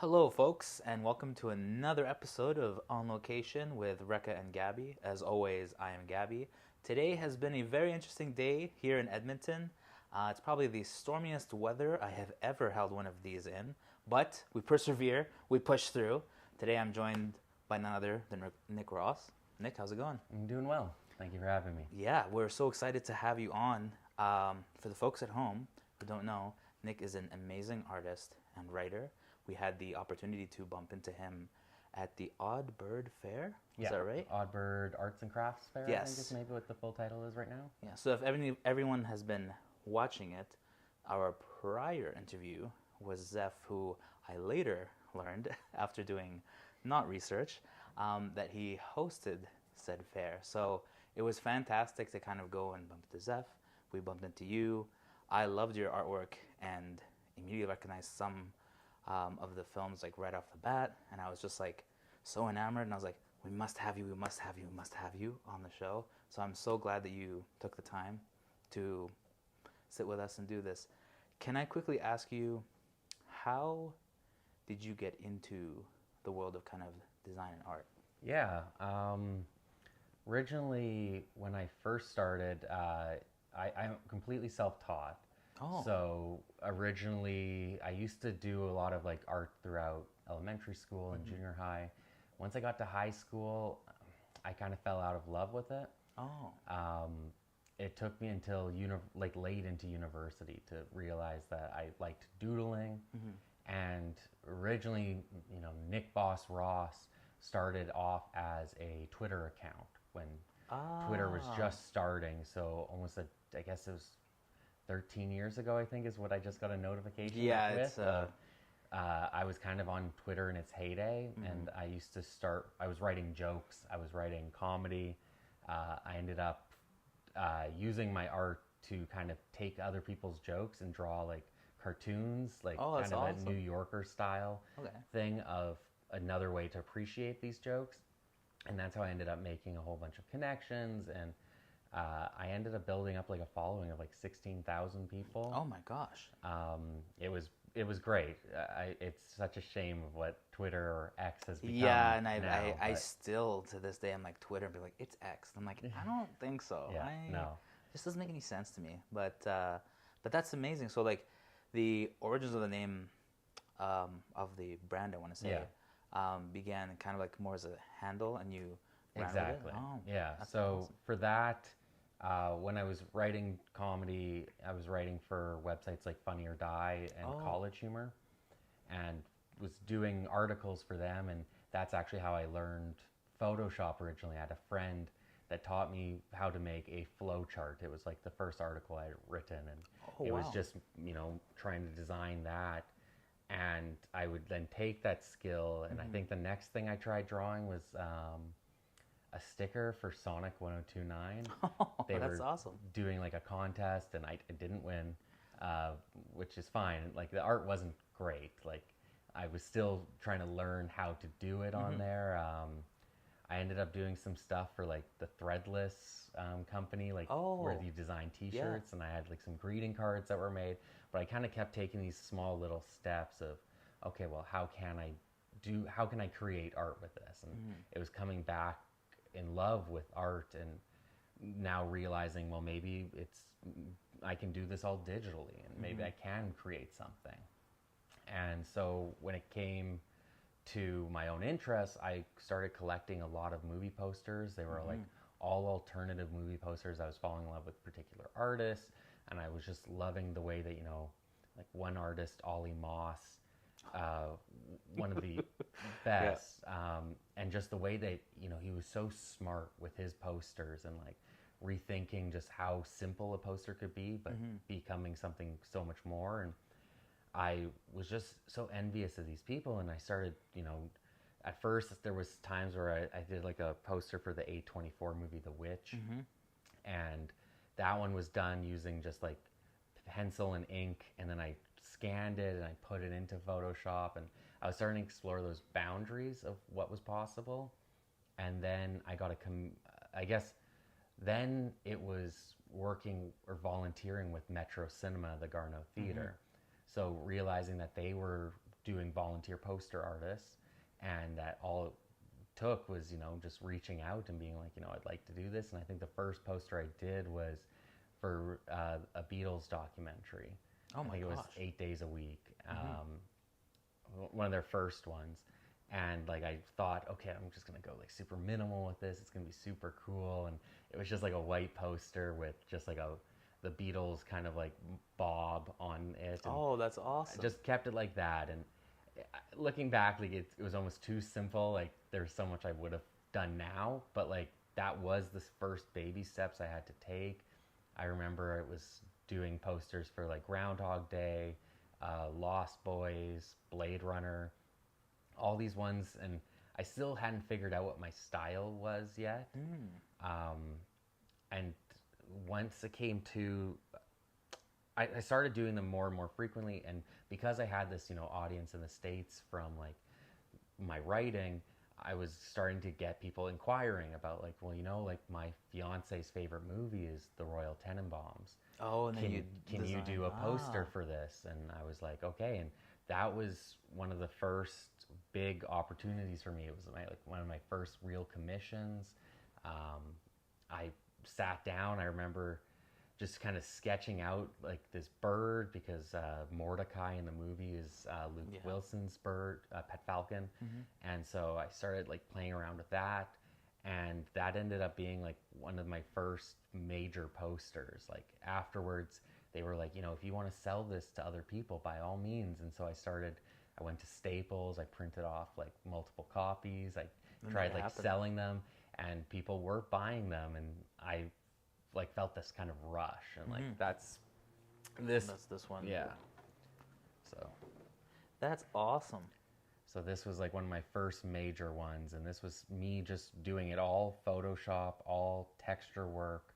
Hello, folks, and welcome to another episode of On Location with Rekha and Gabby. As always, I am Gabby. Today has been a very interesting day here in Edmonton. It's probably the stormiest weather I have ever held one of these in, but we persevere, we push through. Today I'm joined by none other than Nick Ross. Nick, how's it going? I'm doing well. Thank you for having me. Yeah, we're so excited to have you on. For the folks at home who don't know, Nick is an amazing artist and writer. We had the opportunity to bump into him at the Odd Bird Fair. Is that right? Odd Bird Arts and Crafts Fair, Yes. I think is maybe what the full title is right now. Yeah, so if everyone has been watching it, our prior interview was Zeph, who I later learned, after doing not research, that he hosted said fair. So it was fantastic to kind of go and bump into Zeph. We bumped into you. I loved your artwork and immediately recognized some of the films like right off the bat, and I was just like so enamored, and I was like, we must have you on the show. So I'm so glad that you took the time to sit with us and do this. Can I quickly ask you, how did you get into the world of kind of design and art? Yeah. Originally, when I first started, I'm completely self-taught. Oh. So originally, I used to do a lot of like art throughout elementary school and junior high. Once I got to high school, I kind of fell out of love with it. Oh. It took me until late into university to realize that I liked doodling. And originally, Nick Boss Ross started off as a Twitter account when Twitter was just starting. So almost I guess it was 13 years ago, I think, is what I just got a notification with. I was kind of on Twitter in its heyday, and I was writing jokes, I was writing comedy. I ended up using my art to kind of take other people's jokes and draw like cartoons, like kind of awesome. a New Yorker style thing of another way to appreciate these jokes. And that's how I ended up making a whole bunch of connections, and I ended up building up like a following of like 16,000 people. Oh my gosh. It was great. It's such a shame of what Twitter or X has become. Yeah, and I still to this day I'm like Twitter and be like, it's X. And I'm like, I don't think so. Yeah, no. This doesn't make any sense to me. But that's amazing. So like the origins of the name of the brand, I want to say, began kind of like more as a handle, and you ran with it? Oh, yeah. So awesome. for that, when I was writing comedy, I was writing for websites like Funny or Die and College Humor, and was doing articles for them. And that's actually how I learned Photoshop originally. I had a friend that taught me how to make a flow chart. It was like the first article I had written, and it was just, trying to design that. And I would then take that skill, and I think the next thing I tried drawing was a sticker for Sonic 1029. They that's were awesome. doing like a contest, and I didn't win, which is fine. Like the art wasn't great. Like I was still trying to learn how to do it on there. I ended up doing some stuff for like the Threadless company, like where you design T-shirts, and I had like some greeting cards that were made. But I kind of kept taking these small little steps of, okay, well, how can I create art with this? And it was coming back in love with art, and now realizing, well, maybe I can do this all digitally, and maybe I can create something. And so when it came to my own interests, I started collecting a lot of movie posters. They were like all alternative movie posters. I was falling in love with particular artists, and I was just loving the way that, like one artist, Ollie Moss, one of the best, and just the way that, he was so smart with his posters, and like rethinking just how simple a poster could be, but becoming something so much more. And I was just so envious of these people, and I started, at first there was times where I did like a poster for the A24 movie, The Witch, and that one was done using just like pencil and ink, and then I scanned it and I put it into Photoshop, and I was starting to explore those boundaries of what was possible. And then I got I guess then it was working or volunteering with Metro Cinema, the Garneau Theater. So realizing that they were doing volunteer poster artists, and that all it took was, just reaching out and being like, I'd like to do this. And I think the first poster I did was for a Beatles documentary. Oh my I think it was gosh. 8 days a week. One of their first ones. And like I thought, okay, I'm just gonna go like super minimal with this. It's gonna be super cool. And it was just like a white poster with just like the Beatles kind of like bob on it. And Oh, that's awesome. I just kept it like that. And looking back, like it was almost too simple. Like there's so much I would have done now, but like that was the first baby steps I had to take. I remember it was doing posters for like Groundhog Day, Lost Boys, Blade Runner, all these ones, and I still hadn't figured out what my style was yet. And once it came to, I started doing them more and more frequently, and because I had this, audience in the States from like my writing, I was starting to get people inquiring about like, well, like my fiance's favorite movie is The Royal Tenenbaums. Oh, and then can you do a poster for this? And I was like, okay. And that was one of the first big opportunities for me. It was one of my first real commissions. I sat down. I remember just kind of sketching out like this bird, because Mordecai in the movie is Luke Wilson's bird, pet falcon. And so I started like playing around with that, and that ended up being like one of my first major posters. Like afterwards they were like, if you want to sell this to other people, by all means. And so I went to Staples, I printed off like multiple copies, I tried like selling them, and people were buying them, and I like felt this kind of rush, and like that's this one. Yeah. So that's awesome. So this was like one of my first major ones, and this was me just doing it all Photoshop, all texture work.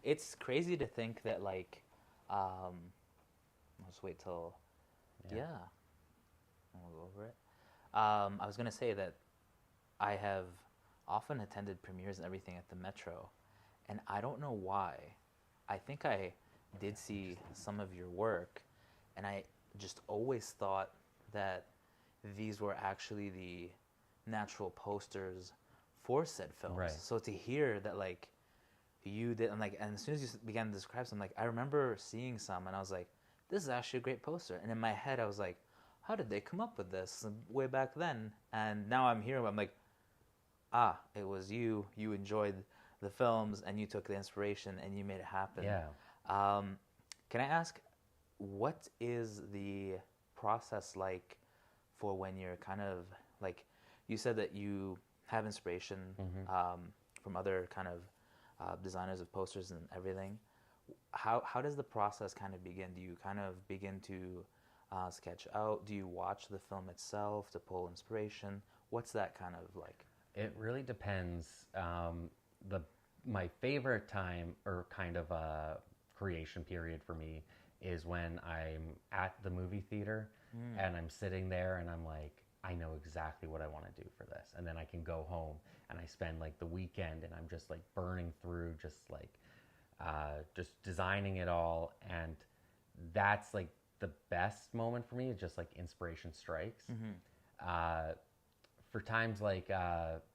It's crazy to think that like let's wait till we'll go over it. I was gonna say that I have often attended premieres and everything at the Metro, and I don't know why. I think I did see some of your work, and I just always thought that these were actually the natural posters for said films. Right. So to hear that like you did, and as soon as you began to describe some, like I remember seeing some, and I was like, this is actually a great poster. And in my head, I was like, how did they come up with this way back then? And now I'm here, I'm like, it was you. You enjoyed the films, and you took the inspiration, and you made it happen. Yeah. Can I ask, what is the process like for when you're kind of like, you said that you have inspiration from other kind of designers of posters and everything. How does the process kind of begin? Do you kind of begin to sketch out? Do you watch the film itself to pull inspiration? What's that kind of like? It really depends. My favorite time, or kind of a creation period for me, is when I'm at the movie theater and I'm sitting there and I'm like, I know exactly what I want to do for this. And then I can go home and I spend like the weekend and I'm just like burning through, just designing it all. And that's like the best moment for me, is just like inspiration strikes. For times like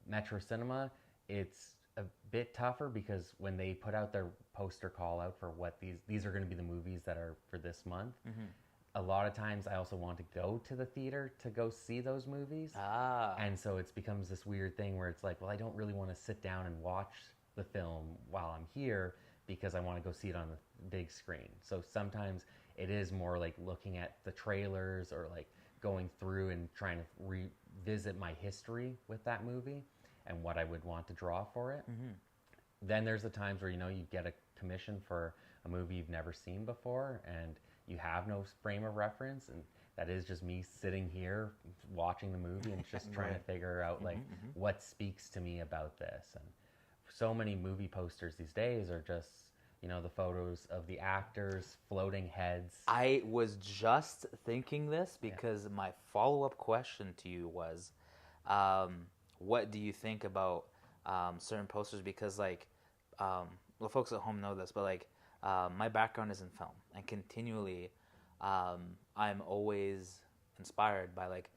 Metro Cinema, it's a bit tougher, because when they put out their poster call out for what these are going to be the movies that are for this month, a lot of times I also want to go to the theater to go see those movies. And so it becomes this weird thing where it's like, well, I don't really want to sit down and watch the film while I'm here, because I want to go see it on the big screen. So sometimes it is more like looking at the trailers, or like going through and trying to revisit my history with that movie and what I would want to draw for it. Then there's the times where, you get a commission for a movie you've never seen before, and you have no frame of reference, and that is just me sitting here watching the movie and just trying to figure out like what speaks to me about this. And so many movie posters these days are just, the photos of the actors, floating heads. I was just thinking this, because my follow-up question to you was, what do you think about certain posters? Because like, well, folks at home know this, but like, my background is in film, and continually I'm always inspired by like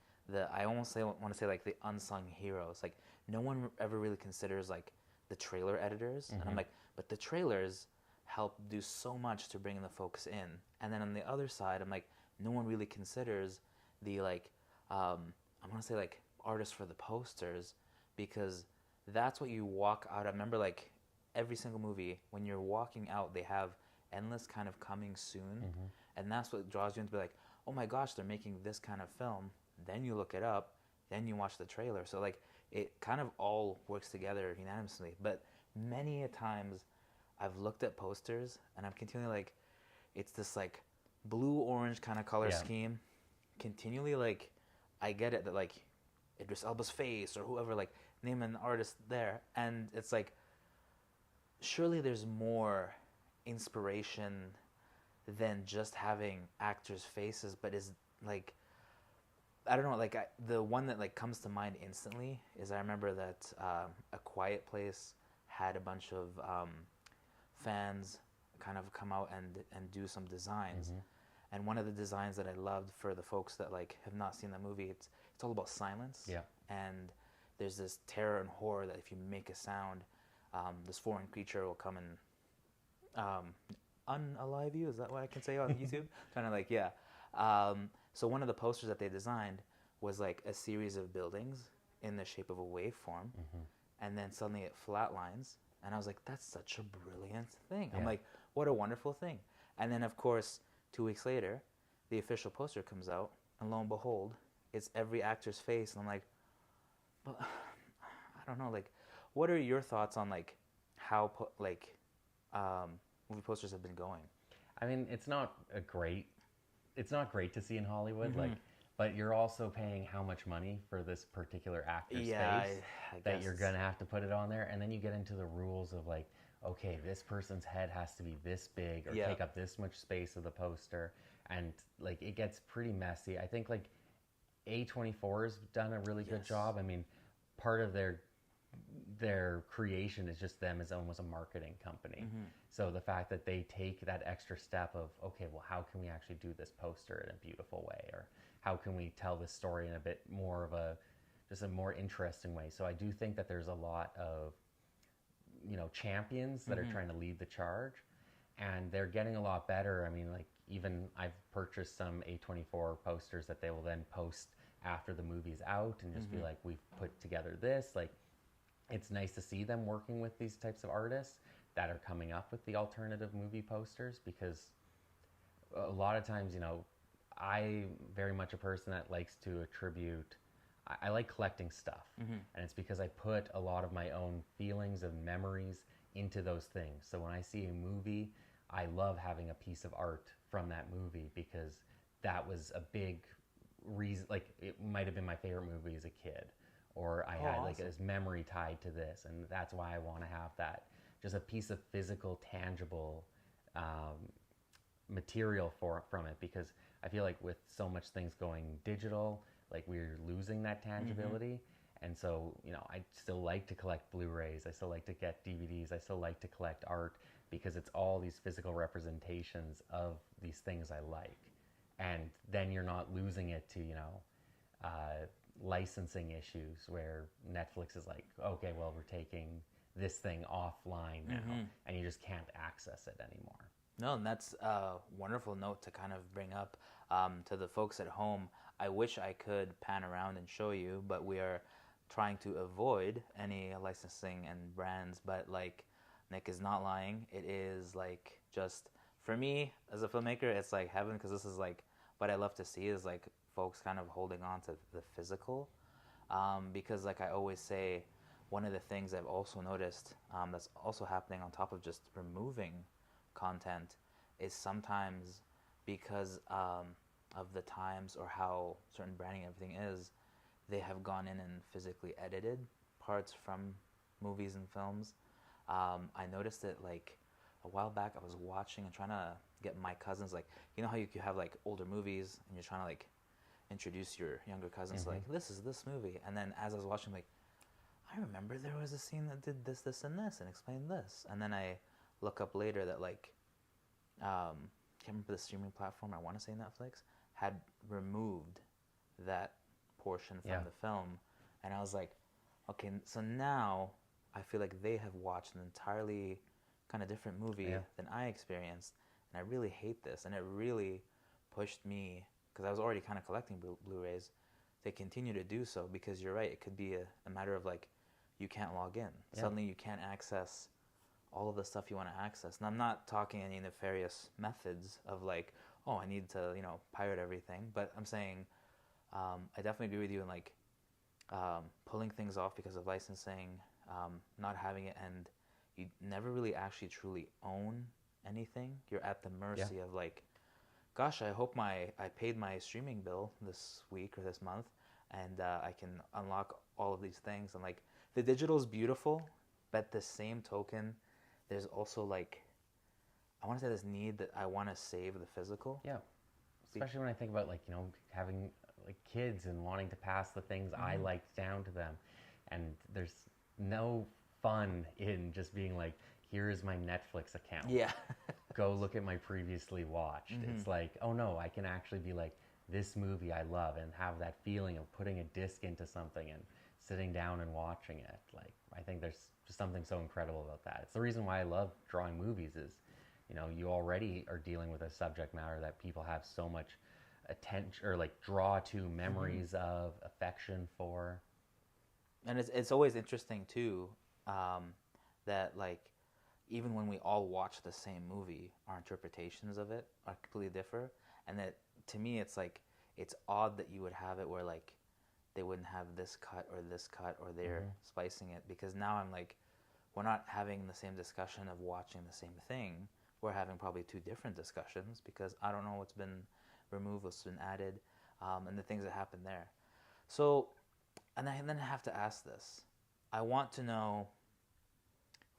I almost want to say like the unsung heroes. Like no one ever really considers like the trailer editors, and I'm like, but the trailers help do so much to bring the folks in. And then on the other side, I'm like, no one really considers the like I want to say like artists for the posters, because that's what you walk out. I remember like every single movie, when you're walking out, they have endless kind of coming soon, and that's what draws you into be like, oh my gosh, they're making this kind of film. Then you look it up, then you watch the trailer. So like it kind of all works together unanimously. But many a times I've looked at posters and I'm continually like, it's this like blue orange kind of color scheme. Continually like, I get it that like Idris Elba's face or whoever, like name an artist there, and it's like, surely there's more inspiration than just having actors' faces, but is like, I don't know, like the one that like comes to mind instantly is I remember that A Quiet Place had a bunch of fans kind of come out and do some designs, and one of the designs that I loved for the folks that like have not seen the movie, it's all about silence, and there's this terror and horror that if you make a sound, this foreign creature will come and unalive you. Is that what I can say on YouTube? Kind of like, yeah. So one of the posters that they designed was like a series of buildings in the shape of a waveform, and then suddenly it flatlines, and I was like, that's such a brilliant thing. I'm like, what a wonderful thing. And then of course 2 weeks later, the official poster comes out, and lo and behold, it's every actor's face, and I'm like, well, I don't know, like, what are your thoughts on like how movie posters have been going? I mean, it's not great to see in Hollywood, like, but you're also paying how much money for this particular actor's face I that guess you're gonna have to put it on there, and then you get into the rules of like, okay, this person's head has to be this big or take up this much space of the poster, and like it gets pretty messy. I think like A24's done a really good job. I mean, part of their creation is just them as almost a marketing company. So the fact that they take that extra step of, okay, well, how can we actually do this poster in a beautiful way, or how can we tell this story in a bit more of just a more interesting way. So I do think that there's a lot of, champions that are trying to lead the charge, and they're getting a lot better. I mean, like, even I've purchased some A24 posters that they will then post after the movie's out and just be like, we've put together this. Like, it's nice to see them working with these types of artists that are coming up with the alternative movie posters, because a lot of times, I very much a person that likes to attribute, I like collecting stuff, and it's because I put a lot of my own feelings and memories into those things. So when I see a movie, I love having a piece of art from that movie, because that was a big reason, like it might have been my favorite movie as a kid, or I had like this memory tied to this, and that's why I want to have that, just a piece of physical, tangible material from it, because I feel like with so much things going digital, like we're losing that tangibility. And so, I still like to collect Blu-rays, I still like to get DVDs, I still like to collect art, because it's all these physical representations of these things I like. And then you're not losing it to, licensing issues where Netflix is like, okay, well, we're taking this thing offline now, and you just can't access it anymore. No, and that's a wonderful note to kind of bring up to the folks at home. I wish I could pan around and show you, but we are trying to avoid any licensing and brands. But like Nick is not lying. It is like, just for me as a filmmaker, it's like heaven, because this is like what I love to see is like folks kind of holding on to the physical, because like I always say, one of the things I've also noticed that's also happening on top of just removing content is sometimes because of the times or how certain branding and everything is, they have gone in and physically edited parts from movies and films. I noticed it like a while back. I was watching and trying to get my cousins, like, how you have like older movies and you're trying to like introduce your younger cousins like, this is this movie, and then as I was watching, like, I remember there was a scene that did this, this, and this, and explained this, and then I look up later that like, can't remember the streaming platform, I want to say Netflix, had removed that portion from Yeah. the film, and I was like, okay, so now I feel like they have watched an entirely kind of different movie Yeah. than I experienced, and I really hate this, and it really pushed me because I was already kind of collecting Blu-rays to continue to do so, because you're right, it could be a matter of like you can't log in. Yeah. Suddenly you can't access all of the stuff you want to access. And I'm not talking any nefarious methods of like, oh, I need to, pirate everything. But I'm saying, I definitely agree with you in like pulling things off because of licensing, not having it, and you never really actually truly own anything. You're at the mercy of like, gosh, I hope I paid my streaming bill this week or this month, and I can unlock all of these things. And like, the digital is beautiful, but the same token, there's also like, I want to say this need that I want to save the physical. Yeah. Especially when I think about like, having like kids and wanting to pass the things I liked down to them. And there's no fun in just being like, here is my Netflix account. Yeah. Go look at my previously watched. It's like, oh no, I can actually be like, this movie I love, and have that feeling of putting a disc into something and sitting down and watching it. Like, I think there's just something so incredible about that. It's the reason why I love drawing movies is, you already are dealing with a subject matter that people have so much attention, or like draw to memories of, affection for. And it's always interesting too, that like, even when we all watch the same movie, our interpretations of it are completely different. And that, to me, it's like, it's odd that you would have it where like they wouldn't have this cut or they're spicing it, because now I'm like, we're not having the same discussion of watching the same thing. We're having probably two different discussions, because I don't know what's been removed, what's been added, and the things that happen there. So, and then I have to ask this. I want to know,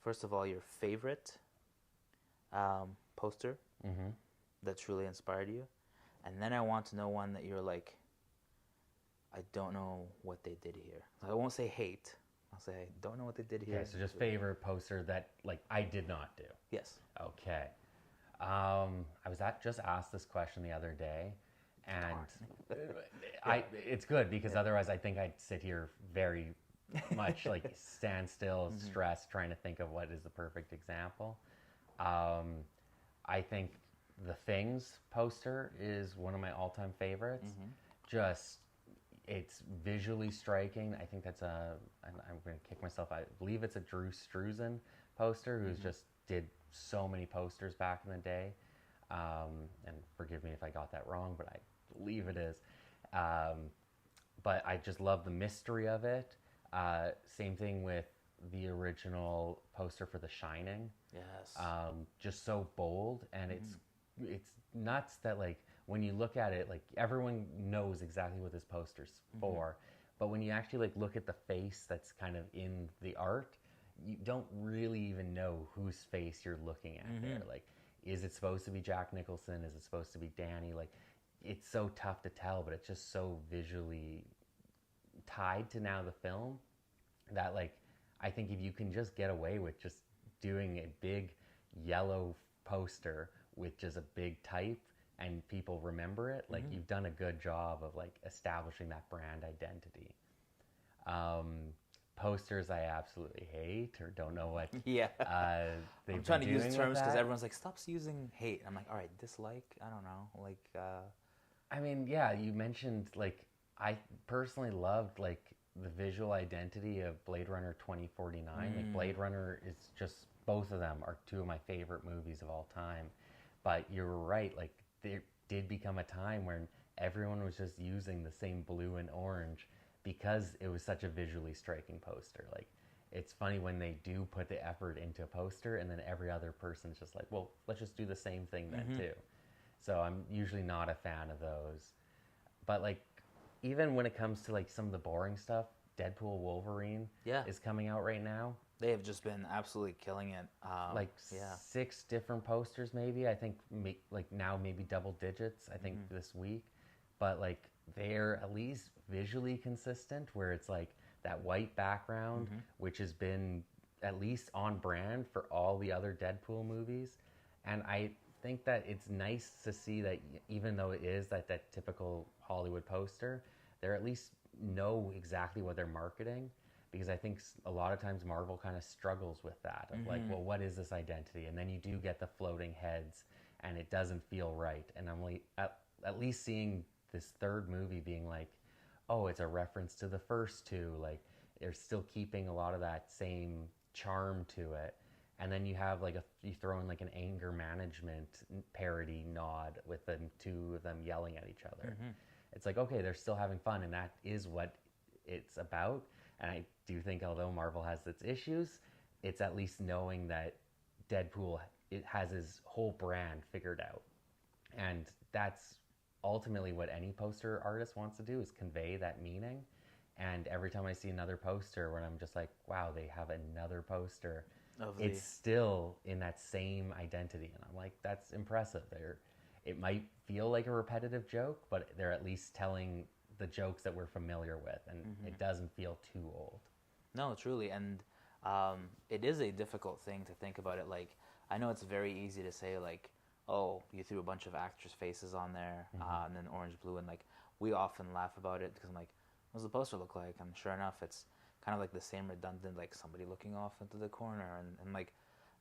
first of all, your favorite poster that truly inspired you. And then I want to know one that you're like, I don't know what they did here. I won't say hate. I'll say, I don't know what they did here. Okay, so just favorite poster that like I did not do. Yes. Okay. I was just asked this question the other day, and it's good, because otherwise I think I'd sit here very much like stand still, stressed, trying to think of what is the perfect example. I think the Things poster is one of my all-time favorites. Just, it's visually striking. I think that's I'm going to kick myself. I believe it's a Drew Struzan poster, who's just did so many posters back in the day. And forgive me if I got that wrong, but I believe it is. But I just love the mystery of it. Same thing with the original poster for The Shining. Yes. Just so bold, and it's nuts that like when you look at it, like everyone knows exactly what this poster's for, but when you actually like look at the face that's kind of in the art, you don't really even know whose face you're looking at there. Like, is it supposed to be Jack Nicholson? Is it supposed to be Danny? Like, it's so tough to tell, but it's just so visually tied to now the film that like, I think if you can just get away with just doing a big yellow poster with just a big type and people remember it, like you've done a good job of like establishing that brand identity. Posters I absolutely hate or don't know what I'm trying to use terms because everyone's like, stop using hate. I'm like, all right, dislike, I don't know, like I mean, yeah, you mentioned like I personally loved like the visual identity of Blade Runner 2049. Like Blade Runner is just, both of them are two of my favorite movies of all time. But you're right, like there did become a time when everyone was just using the same blue and orange because it was such a visually striking poster. Like, it's funny when they do put the effort into a poster and then every other person's just like, well, let's just do the same thing then too. So I'm usually not a fan of those. But like, even when it comes to like some of the boring stuff, Deadpool Wolverine is coming out right now. They have just been absolutely killing it. 6 different posters maybe. I think like now maybe double digits, I think this week. But like they're at least visually consistent where it's like that white background, which has been at least on brand for all the other Deadpool movies. And I think that it's nice to see that even though it is that typical Hollywood poster, they're at least know exactly what they're marketing, because I think a lot of times Marvel kind of struggles with that of like, well, what is this identity? And then you do get the floating heads and it doesn't feel right. And I'm like, at least seeing this third movie being like, oh, it's a reference to the first two, like they're still keeping a lot of that same charm to it. And then you have like you throw in like an anger management parody nod with the two of them yelling at each other. It's like, okay, they're still having fun, and that is what it's about. And I do think, although Marvel has its issues, it's at least knowing that Deadpool, it has his whole brand figured out. And that's ultimately what any poster artist wants to do, is convey that meaning. And every time I see another poster where I'm just like, wow, they have another poster, it's still in that same identity. And I'm like, that's impressive. It might feel like a repetitive joke, but they're at least telling the jokes that we're familiar with, and it doesn't feel too old. No, truly. And it is a difficult thing to think about it. Like, I know it's very easy to say, like, oh, you threw a bunch of actors' faces on there, and then orange, blue, and like, we often laugh about it because I'm like, what does the poster look like? And sure enough, it's kind of like the same redundant, like somebody looking off into the corner, and like,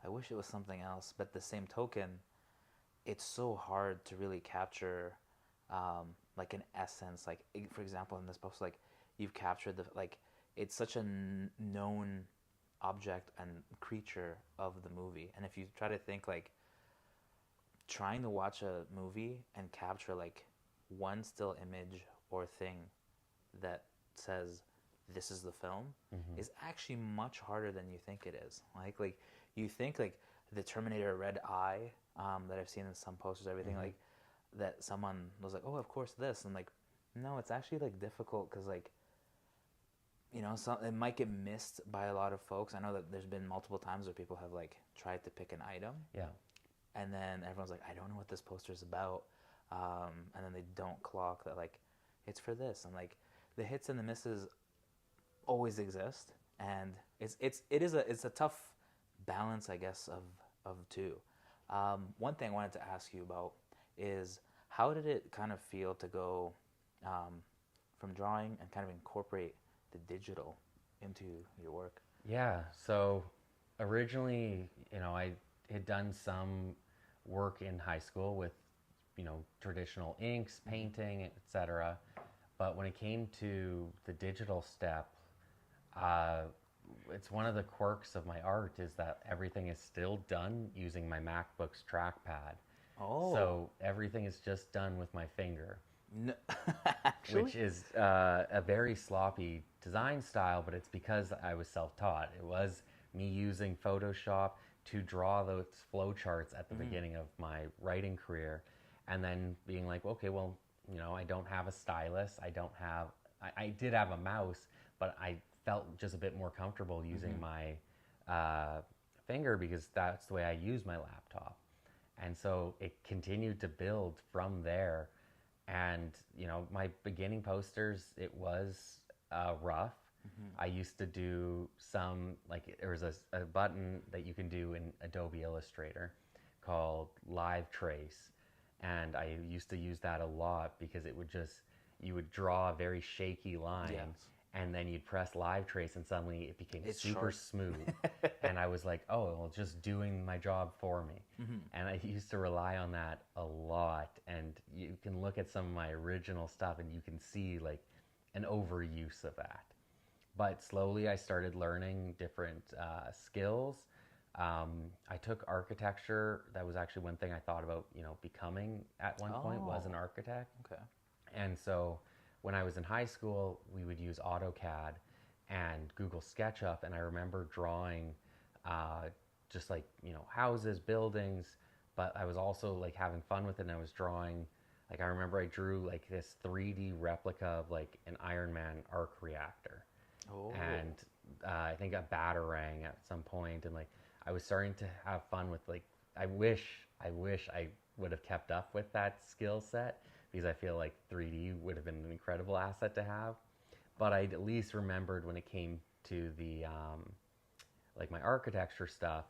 I wish it was something else. But the same token, it's so hard to really capture like an essence. Like, for example, in this post, like, you've captured the, like, it's such a known object and creature of the movie. And if you try to think, like, trying to watch a movie and capture like one still image or thing that says this is the film is actually much harder than you think it is. Like you think like the Terminator Red Eye that I've seen in some posters, everything, like that someone was like, oh, of course this, and like, no, it's actually like difficult because, like, you know, it might get missed by a lot of folks. I know that there's been multiple times where people have like tried to pick an item, and then everyone's like, I don't know what this poster is about, and then they don't clock that like it's for this. And like the hits and the misses always exist, and it's a tough balance, I guess, of two. One thing I wanted to ask you about is, how did it kind of feel to go from drawing and kind of incorporate the digital into your work? Yeah, so originally, you know, I had done some work in high school with, you know, traditional inks, painting, etc. But when it came to the digital step, it's one of the quirks of my art is that everything is still done using my MacBook's trackpad. Oh. So everything is just done with my finger. No, actually? Which is a very sloppy design style, but it's because I was self-taught. It was me using Photoshop to draw those flowcharts at the beginning of my writing career, and then being like, okay, well, you know, I don't have a stylus. I did have a mouse, but I felt just a bit more comfortable using my finger because that's the way I use my laptop. And so it continued to build from there. And, you know, my beginning posters, it was rough. I used to do some, like, there was a button that you can do in Adobe Illustrator called Live Trace. And I used to use that a lot because it would just, you would draw a very shaky line, and then you'd press Live Trace and suddenly it became super smooth. And I was like, oh, well, it's just doing my job for me. And I used to rely on that a lot. And you can look at some of my original stuff and you can see like an overuse of that. But slowly I started learning different skills. I took architecture. That was actually one thing I thought about, you know, becoming at one point, was an architect. Okay. And so when I was in high school, we would use AutoCAD and Google SketchUp, and I remember drawing just like, you know, houses, buildings, but I was also like having fun with it, and I was drawing, like, I remember I drew like this 3D replica of like an Iron Man arc reactor. And I think a Batarang at some point, and like I was starting to have fun with, like, I wish I would have kept up with that skill set, because I feel like 3D would have been an incredible asset to have. But I at least remembered when it came to the like my architecture stuff,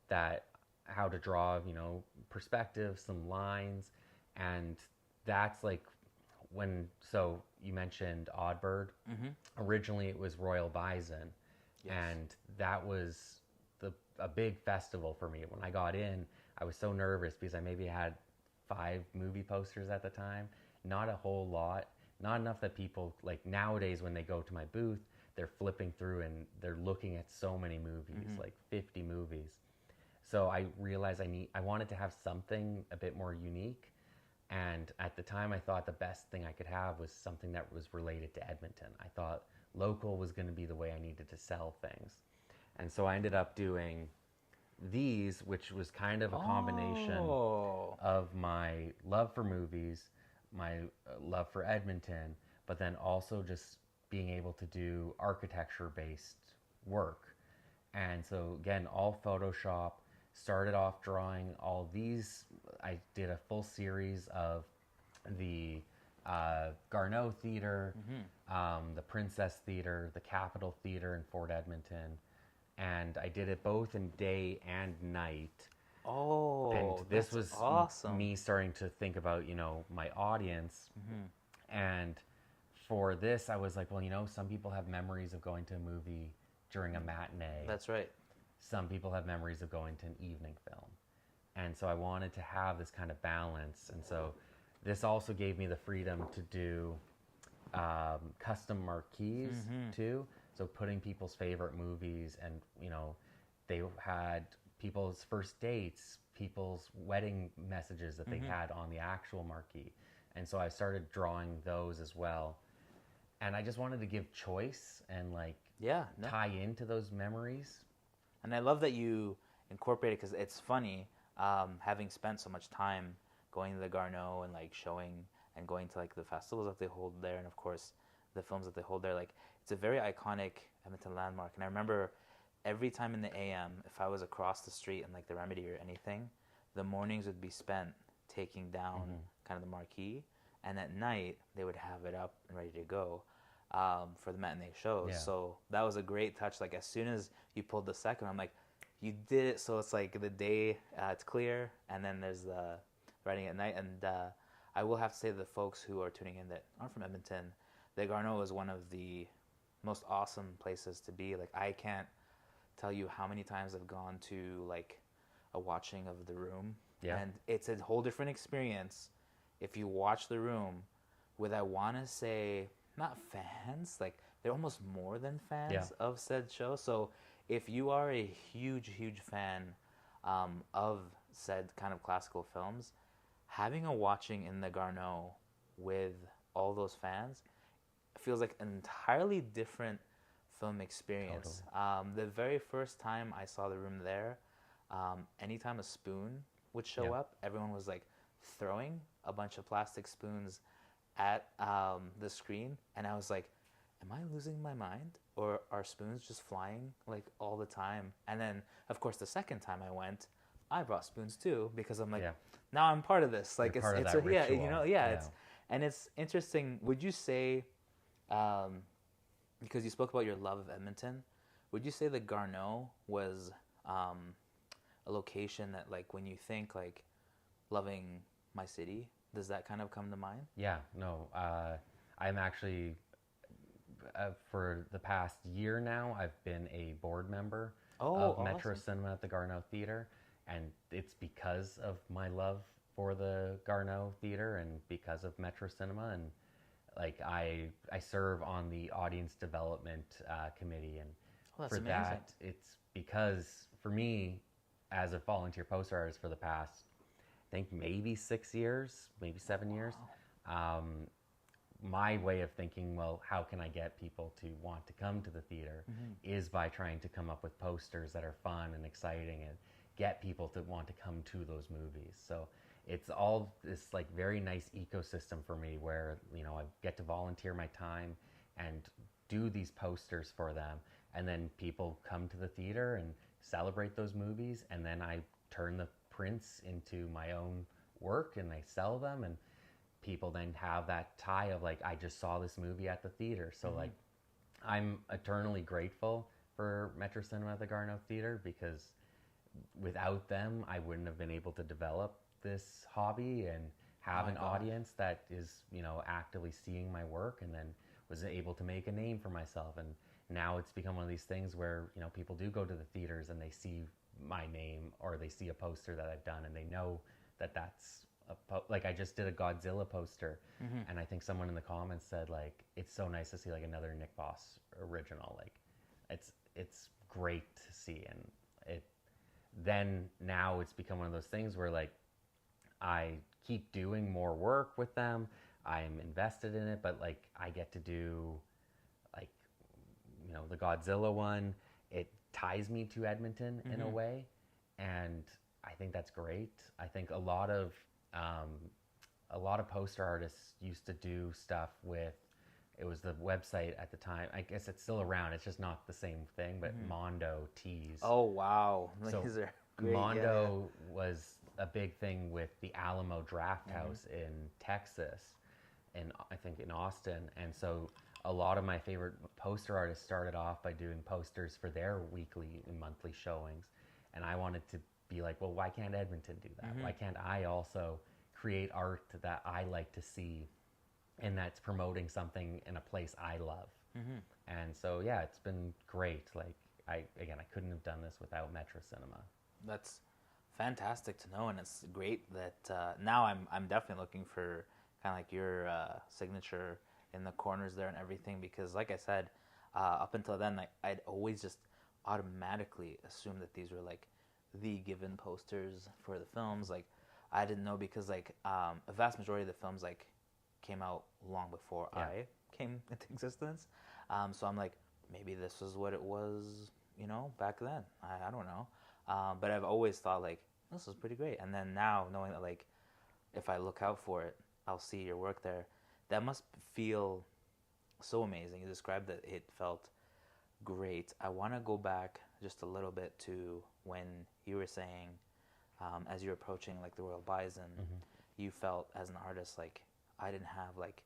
that how to draw, you know, perspective, some lines, and that's like so you mentioned Oddbird. Originally it was Royal Bison. Yes. And that was a big festival for me. When I got in, I was so nervous because I maybe had 5 movie posters at the time. Not a whole lot. Not enough that people, like nowadays when they go to my booth, they're flipping through and they're looking at so many movies, like 50 movies. So I realized I wanted to have something a bit more unique. And at the time, I thought the best thing I could have was something that was related to Edmonton. I thought local was going to be the way I needed to sell things. And so I ended up doing these, which was kind of a combination of my love for movies, my love for Edmonton, but then also just being able to do architecture-based work. And so again, all Photoshop. Started off drawing all these. I did a full series of the Garneau Theatre, the Princess Theatre, the Capitol Theatre in Fort Edmonton. And I did it both in day and night. Oh, and this was awesome. Me starting to think about, my audience. And for this, I was like, well, some people have memories of going to a movie during a matinee. That's right. Some people have memories of going to an evening film. And so I wanted to have this kind of balance. And so this also gave me the freedom to do custom marquees too. So putting people's favorite movies, and, they had people's first dates, people's wedding messages that they had on the actual marquee. And so I started drawing those as well. And I just wanted to give choice and tie into those memories. And I love that you incorporate it, because it's funny, having spent so much time going to the Garneau and showing and going to the festivals that they hold there, and of course the films that they hold there. It's a very iconic Edmonton landmark. And I remember every time in the AM, if I was across the street in the Remedy or anything, the mornings would be spent taking down kind of the marquee, and at night they would have it up and ready to go. For the matinee shows. Yeah. So that was a great touch. As soon as you pulled the second, I'm like, you did it. So it's the day, it's clear, and then there's the writing at night. And I will have to say, the folks who are tuning in that aren't from Edmonton, the Garneau is one of the most awesome places to be. I can't tell you how many times I've gone to a watching of The Room. Yeah. And it's a whole different experience if you watch The Room with, I want to say, not fans, they're almost more than fans of said show. So if you are a huge fan of said kind of classical films, having a watching in the Garneau with all those fans feels like an entirely different film experience. Totally. The very first time I saw The Room there, anytime a spoon would show up, everyone was throwing a bunch of plastic spoons at the screen, and I was like, am I losing my mind, or are spoons just flying all the time? And then of course the second time I went, I brought spoons too, because I'm now I'm part of this. You're part of that ritual. It's interesting. Would you say, because you spoke about your love of Edmonton, would you say the Garneau was a location that when you think loving my city, does that kind of come to mind? Yeah, no. I'm actually, for the past year now, I've been a board member of Metro Cinema at the Garneau Theatre. And it's because of my love for the Garneau Theatre and because of Metro Cinema. And I serve on the audience development committee. And that's for amazing. that, it's because for me, as a volunteer poster artist for the past, I think maybe 6 years, maybe 7 years. My way of thinking, well, how can I get people to want to come to the theater is by trying to come up with posters that are fun and exciting and get people to want to come to those movies. So it's all this very nice ecosystem for me where, I get to volunteer my time and do these posters for them. And then people come to the theater and celebrate those movies. And then I turn the prints into my own work and I sell them, and people then have that tie of I just saw this movie at the theater. So I'm eternally grateful for Metro Cinema at the Garneau Theatre, because without them I wouldn't have been able to develop this hobby and have my an God. audience that is, actively seeing my work, and then was able to make a name for myself. And now it's become one of these things where, people do go to the theaters and they see my name, or they see a poster that I've done, and they know that that's like I just did a Godzilla poster, and I think someone in the comments said, like, it's so nice to see like another Nick Voss original. Like, it's great to see. And then now it's become one of those things where, like, I keep doing more work with them. I'm invested in it, but like I get to do, like, the Godzilla one. It ties me to Edmonton in a way, and I think that's great. I think a lot of poster artists used to do stuff with. It was the website at the time. I guess it's still around. It's just not the same thing. But Mondo Tees. Oh wow, So these are great. Mondo was a big thing with the Alamo Draft House in Texas, and I think in Austin. And so a lot of my favorite poster artists started off by doing posters for their weekly and monthly showings. And I wanted to be like, well, why can't Edmonton do that? Why can't I also create art that I like to see, and that's promoting something in a place I love? And so, yeah, it's been great. Like, I couldn't have done this without Metro Cinema. That's fantastic to know, and it's great that now I'm definitely looking for kind of like your signature in the corners there and everything, because like I said, up until then, like, I'd always just automatically assumed that these were like the given posters for the films. Like, I didn't know, because like a vast majority of the films like came out long before I came into existence. So I'm like, maybe this was what it was, back then. I don't know. But I've always thought like, this is pretty great. And then now knowing that, like, if I look out for it, I'll see your work there. That must feel so amazing. You described that it felt great. I want to go back just a little bit to when you were saying, as you're approaching like the Royal Bison, you felt as an artist like, I didn't have like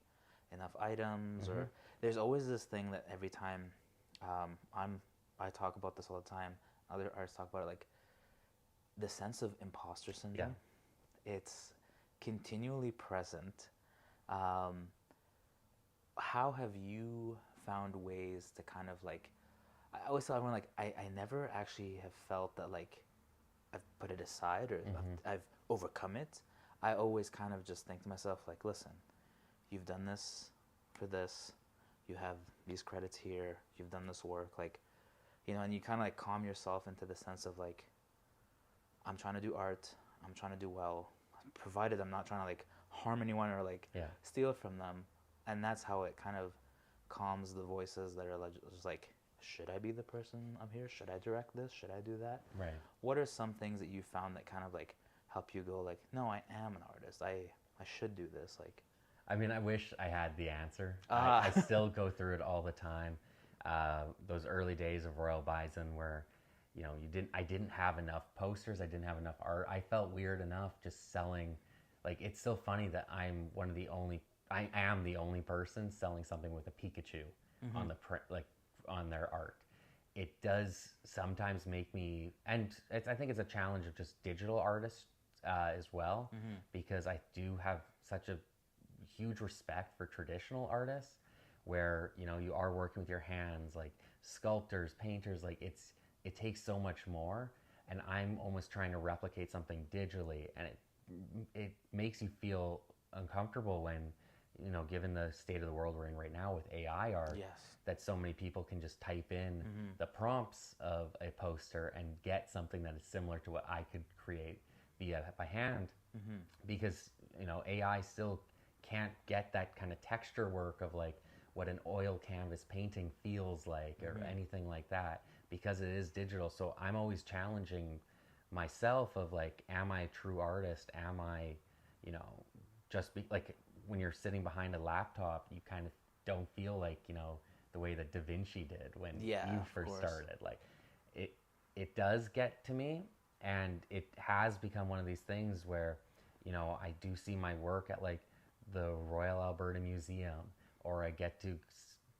enough items, or there's always this thing that every time I talk about this all the time, other artists talk about it, like the sense of imposter syndrome. It's continually present. How have you found ways to kind of like, I always tell everyone, like, I never actually have felt that like I've put it aside, or I've overcome it. I always kind of just think to myself, like, listen, you've done this for this, you have these credits here, you've done this work, like, and you kind of like calm yourself into the sense of like, I'm trying to do art, I'm trying to do well, provided I'm not trying to like harm anyone or like steal from them. And that's how it kind of calms the voices that are just like, should I be the person I'm here? Should I direct this? Should I do that? Right. What are some things that you found that kind of like help you go like, no, I am an artist. I should do this. Like, I mean, I wish I had the answer. I still go through it all the time. Those early days of Royal Bison where, I didn't have enough posters. I didn't have enough art. I felt weird enough just selling. Like, it's still funny that I am the only person selling something with a Pikachu on the print, like on their art. It does sometimes make me, and I think it's a challenge of just digital artists as well, because I do have such a huge respect for traditional artists where, you are working with your hands, like sculptors, painters, like it takes so much more, and I'm almost trying to replicate something digitally, and it makes you feel uncomfortable when, given the state of the world we're in right now with AI art, that so many people can just type in the prompts of a poster and get something that is similar to what I could create by hand, because, AI still can't get that kind of texture work of like what an oil canvas painting feels like, or anything like that, because it is digital. So I'm always challenging myself of like, am I a true artist? Am I, like when you're sitting behind a laptop, you kind of don't feel like, the way that Da Vinci did when you first started. Like, it does get to me, and it has become one of these things where, I do see my work at like the Royal Alberta Museum, or I get to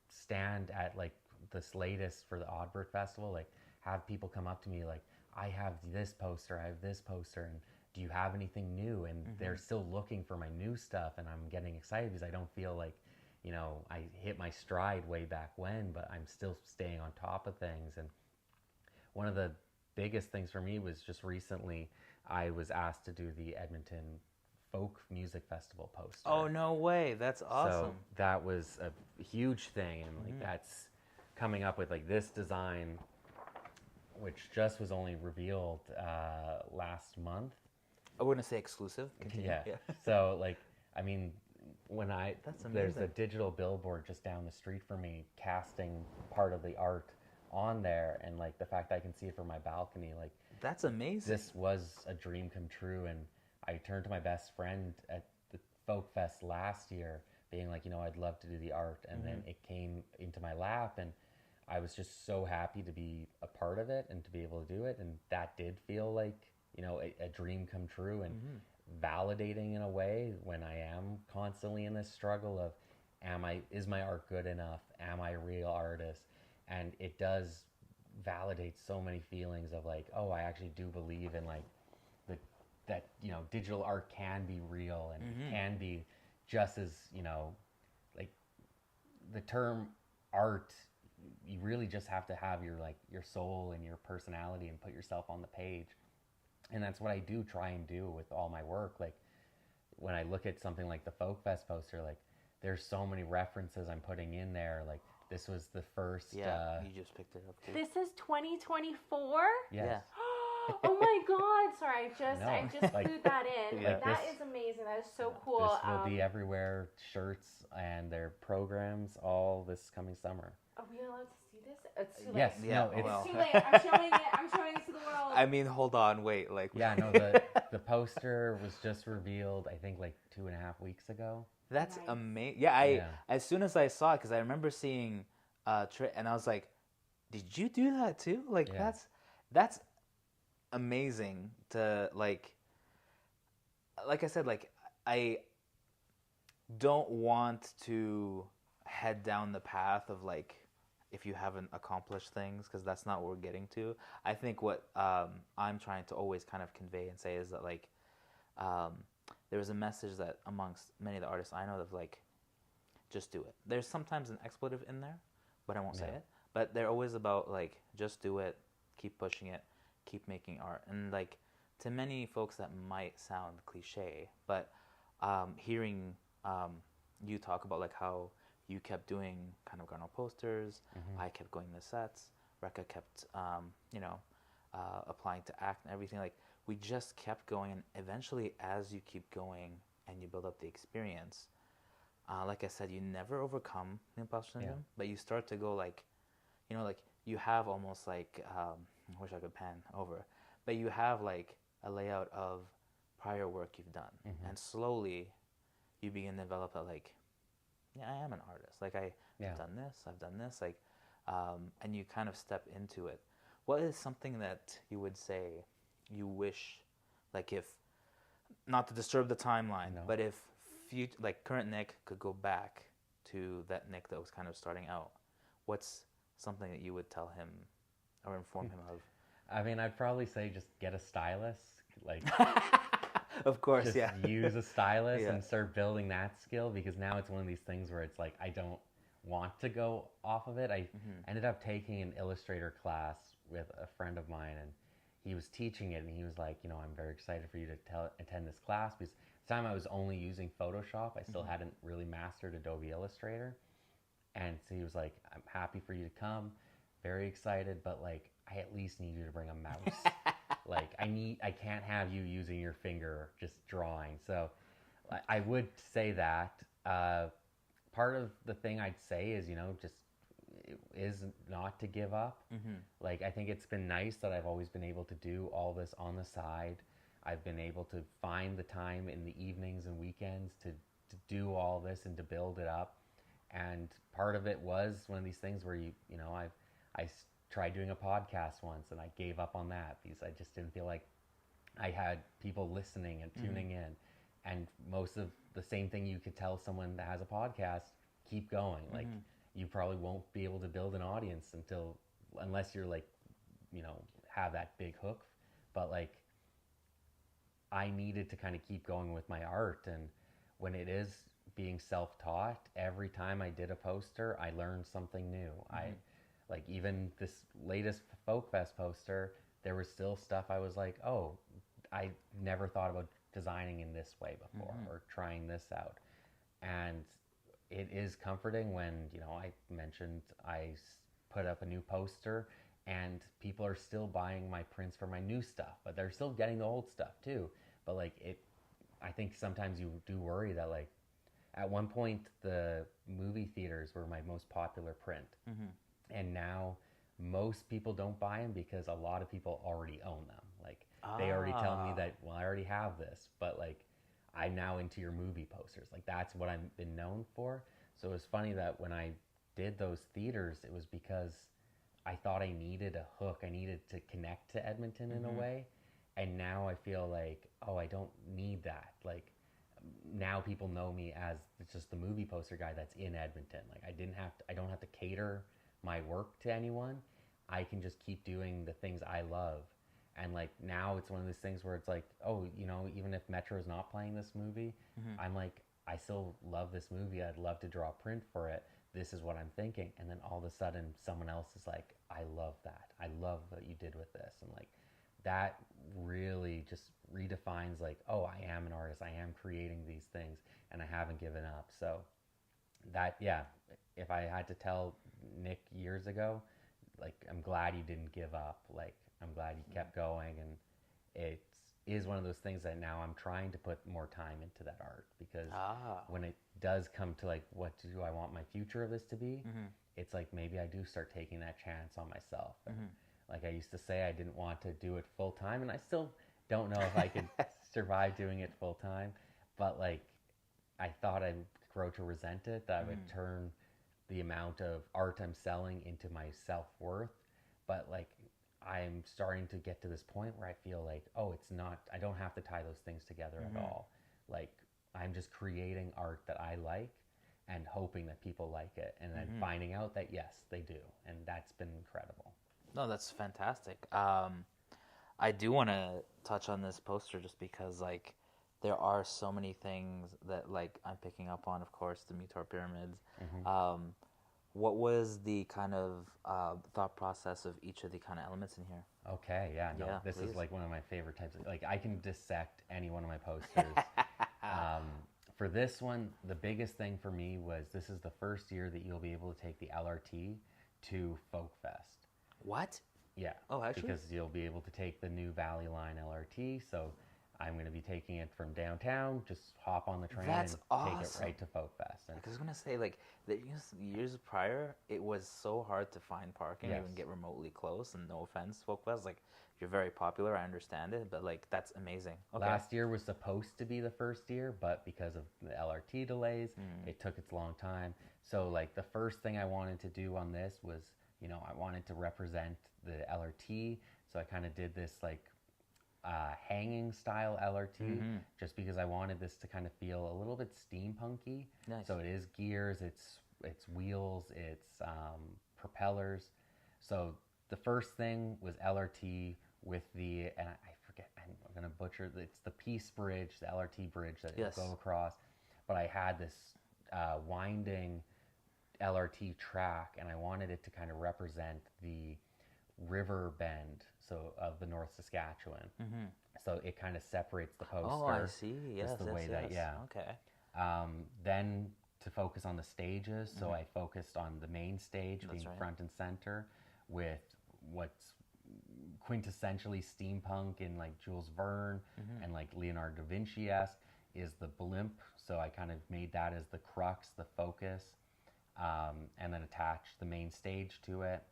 stand at like this latest for the Oddbird Festival, like have people come up to me like, I have this poster, and do you have anything new? And they're still looking for my new stuff, and I'm getting excited because I don't feel like, you know, I hit my stride way back when, but I'm still staying on top of things. And one of the biggest things for me was just recently I was asked to do the Edmonton Folk Music Festival poster. Oh, no way. That's awesome. So that was a huge thing, and like that's coming up with like this design, which just was only revealed last month. I wouldn't say exclusive. Continue. Yeah. So like, I mean, That's there's amazing. a digital billboard just down the street from me casting part of the art on there, and like the fact I can see it from my balcony, like That's amazing. this was a dream come true. And I turned to my best friend at the Folk Fest last year being like, you know, I'd love to do the art, and then it came into my lap, and I was just so happy to be a part of it and to be able to do it. And that did feel like, you know, a dream come true, and validating in a way when I am constantly in this struggle of, is my art good enough? Am I a real artist? And it does validate so many feelings of like, oh, I actually do believe in like that, you know, digital art can be real and can be just as, you know, like the term art, you really just have to have your like your soul and your personality and put yourself on the page. And that's what I do try and do with all my work. Like when I look at something like the Folk Fest poster, like there's so many references I'm putting in there. Like this was the first. Yeah, you just picked it up too. This is 2024? Yes. Yeah. Oh my God! Sorry, I just like- threw that in. Yeah. That This- is amazing. That is so cool. This will be everywhere. Shirts and their programs all this coming summer. Are we allowed to see this? It's too late. Yes. Yeah, No. It's well. It's too late. I'm showing it. I'm showing it to the world. I mean, hold on, wait. Like, yeah. No. The poster was just revealed. I think like 2.5 weeks ago. that's Nice. amazing. Yeah, as soon as I saw it, because I remember seeing and I was like, did you do that too? Like, Yeah. that's amazing to like I said, like I don't want to head down the path of like if you haven't accomplished things, because that's not what we're getting to. I think what I'm trying to always kind of convey and say is that like there's a message that amongst many of the artists I know of like, just do it. There's sometimes an expletive in there, but I won't say it. But they're always about like, just do it, keep pushing it, keep making art. And like to many folks that might sound cliche, but hearing you talk about like how you kept doing kind of Garnell posters, I kept going to sets, Rekha kept applying to act and everything. Like we just kept going, and eventually as you keep going and you build up the experience, like I said, you never overcome the imposter syndrome, but you start to go like, you know, like you have almost like, I wish I could pan over, but you have like a layout of prior work you've done, and slowly you begin to develop that like, yeah, I am an artist. Like I've done this, like, and you kind of step into it. What is something that you would say you wish, like if, not to disturb the timeline, but if like current Nick could go back to that Nick that was kind of starting out, what's something that you would tell him or inform him of? I mean, I'd probably say just get a stylist. Like, of course, just yeah. use a stylist Yeah. and start building that skill, because now it's one of these things where it's like I don't want to go off of it. I ended up taking an Illustrator class with a friend of mine, and he was teaching it, and he was like, you know, I'm very excited for you to attend this class, because at the time I was only using Photoshop. I still hadn't really mastered Adobe Illustrator. And so he was like, I'm happy for you to come, very excited, but like I at least need you to bring a mouse. Like I can't have you using your finger just drawing. So I would say that part of the thing I'd say is, you know, just is not to give up. Like I think it's been nice that I've always been able to do all this on the side. I've been able to find the time in the evenings and weekends to do all this and to build it up. And part of it was one of these things where you know, I tried doing a podcast once and I gave up on that because I just didn't feel like I had people listening and tuning in. And most of the same thing you could tell someone that has a podcast, keep going. Like you probably won't be able to build an audience unless you're like, you know, have that big hook. But like I needed to kind of keep going with my art. And when it is being self-taught, every time I did a poster, I learned something new. I like even this latest Folk Fest poster, there was still stuff I was like, oh, I never thought about designing in this way before or trying this out. And it is comforting when, you know, I mentioned put up a new poster and people are still buying my prints for my new stuff, but they're still getting the old stuff too. But like I think sometimes you do worry that like at one point the movie theaters were my most popular print. And now most people don't buy them because a lot of people already own them. Like they already tell me that, well, I already have this, but like I'm now into your movie posters. Like that's what I've been known for. So it was funny that when I did those theaters, it was because I thought I needed a hook. I needed to connect to Edmonton in a way. And now I feel like, oh, I don't need that. Like now people know me as just the movie poster guy that's in Edmonton. Like I don't have to cater my work to anyone. I can just keep doing the things I love. And like now it's one of those things where it's like, oh, you know, even if Metro's not playing this movie, I'm like, I still love this movie. I'd love to draw a print for it. This is what I'm thinking. And then all of a sudden someone else is like, I love that. I love what you did with this. And like that really just redefines like, oh, I am an artist. I am creating these things and I haven't given up. So that, yeah, if I had to tell Nick years ago, like, I'm glad you didn't give up. Like, I'm glad you kept going. And it is one of those things that now I'm trying to put more time into that art because when it does come to like, what do I want my future of this to be? It's like, maybe I do start taking that chance on myself. Like I used to say, I didn't want to do it full time, and I still don't know if I could survive doing it full time. But like, I thought I'd grow to resent it, that I would turn the amount of art I'm selling into my self-worth. But like, I'm starting to get to this point where I feel like, oh, it's not, I don't have to tie those things together at all. Like, I'm just creating art that I like and hoping that people like it, and then finding out that yes, they do. And that's been incredible. No, that's fantastic. I do want to touch on this poster just because, like, there are so many things that, like, I'm picking up on, of course, the Meteor Pyramids. What was the kind of thought process of each of the kind of elements in here? Okay, yeah, no, this please. is like one of my favorite types of, like, I can dissect any one of my posters. For this one, the biggest thing for me was this is the first year that you'll be able to take the LRT to Folk Fest. What? Yeah. Oh, actually? Because you'll be able to take the new Valley Line LRT. So I'm going to be taking it from downtown, just hop on the train That's and awesome. take it right to Folk Fest. And I was going to say, like, the years prior, it was so hard to find parking, even get remotely close, and no offense, Folk Fest, like, you're very popular, I understand it, but, like, that's amazing. Okay. Last year was supposed to be the first year, but because of the LRT delays, it took its long time. So, like, the first thing I wanted to do on this was, you know, I wanted to represent the LRT, so I kind of did this, like, hanging style LRT, just because I wanted this to kind of feel a little bit steampunky. Nice. So it is gears, it's wheels, it's propellers. So the first thing was LRT with the, and I forget, I'm going to butcher, it's the Peace Bridge, the LRT bridge that it will go across. But I had this winding LRT track, and I wanted it to kind of represent the river bend, so of the North Saskatchewan. So it kind of separates the poster. Oh, I see. Yes, just the way that, yeah. Okay. Then to focus on the stages, so I focused on the main stage being front and center with what's quintessentially steampunk in like Jules Verne and like Leonardo da Vinci-esque is the blimp. So I kind of made that as the crux, the focus, and then attached the main stage to it.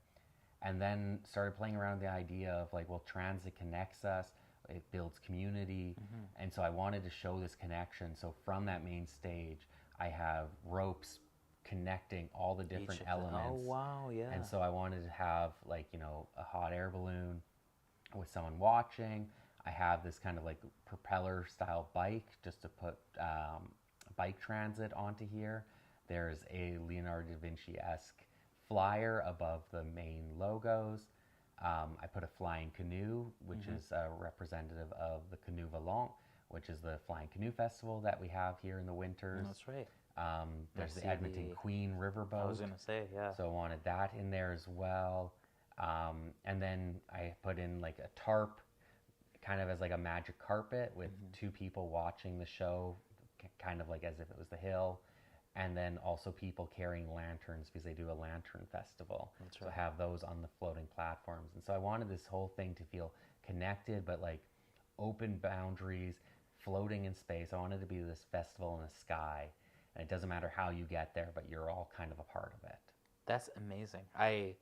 And then started playing around with the idea of like, well, transit connects us, it builds community. And so I wanted to show this connection. So from that main stage, I have ropes connecting all the different elements. Oh, wow, yeah. And so I wanted to have like, you know, a hot air balloon with someone watching. I have this kind of like propeller style bike just to put bike transit onto here. There's a Leonardo da Vinci-esque flyer above the main logos. I put a flying canoe, which is a representative of the canoe volant. which is the Flying Canoe Festival that we have here in the winters. That's right. There's I the see Edmonton the- Queen Riverboat. I was gonna say, yeah. So I wanted that in there as well. And then I put in like a tarp, kind of as like a magic carpet with two people watching the show, kind of like as if it was the hill. And then also people carrying lanterns because they do a lantern festival. That's So right. I have those on the floating platforms. And so I wanted this whole thing to feel connected, but like open boundaries, floating in space. I wanted to be this festival in the sky. And it doesn't matter how you get there, but you're all kind of a part of it. That's amazing. I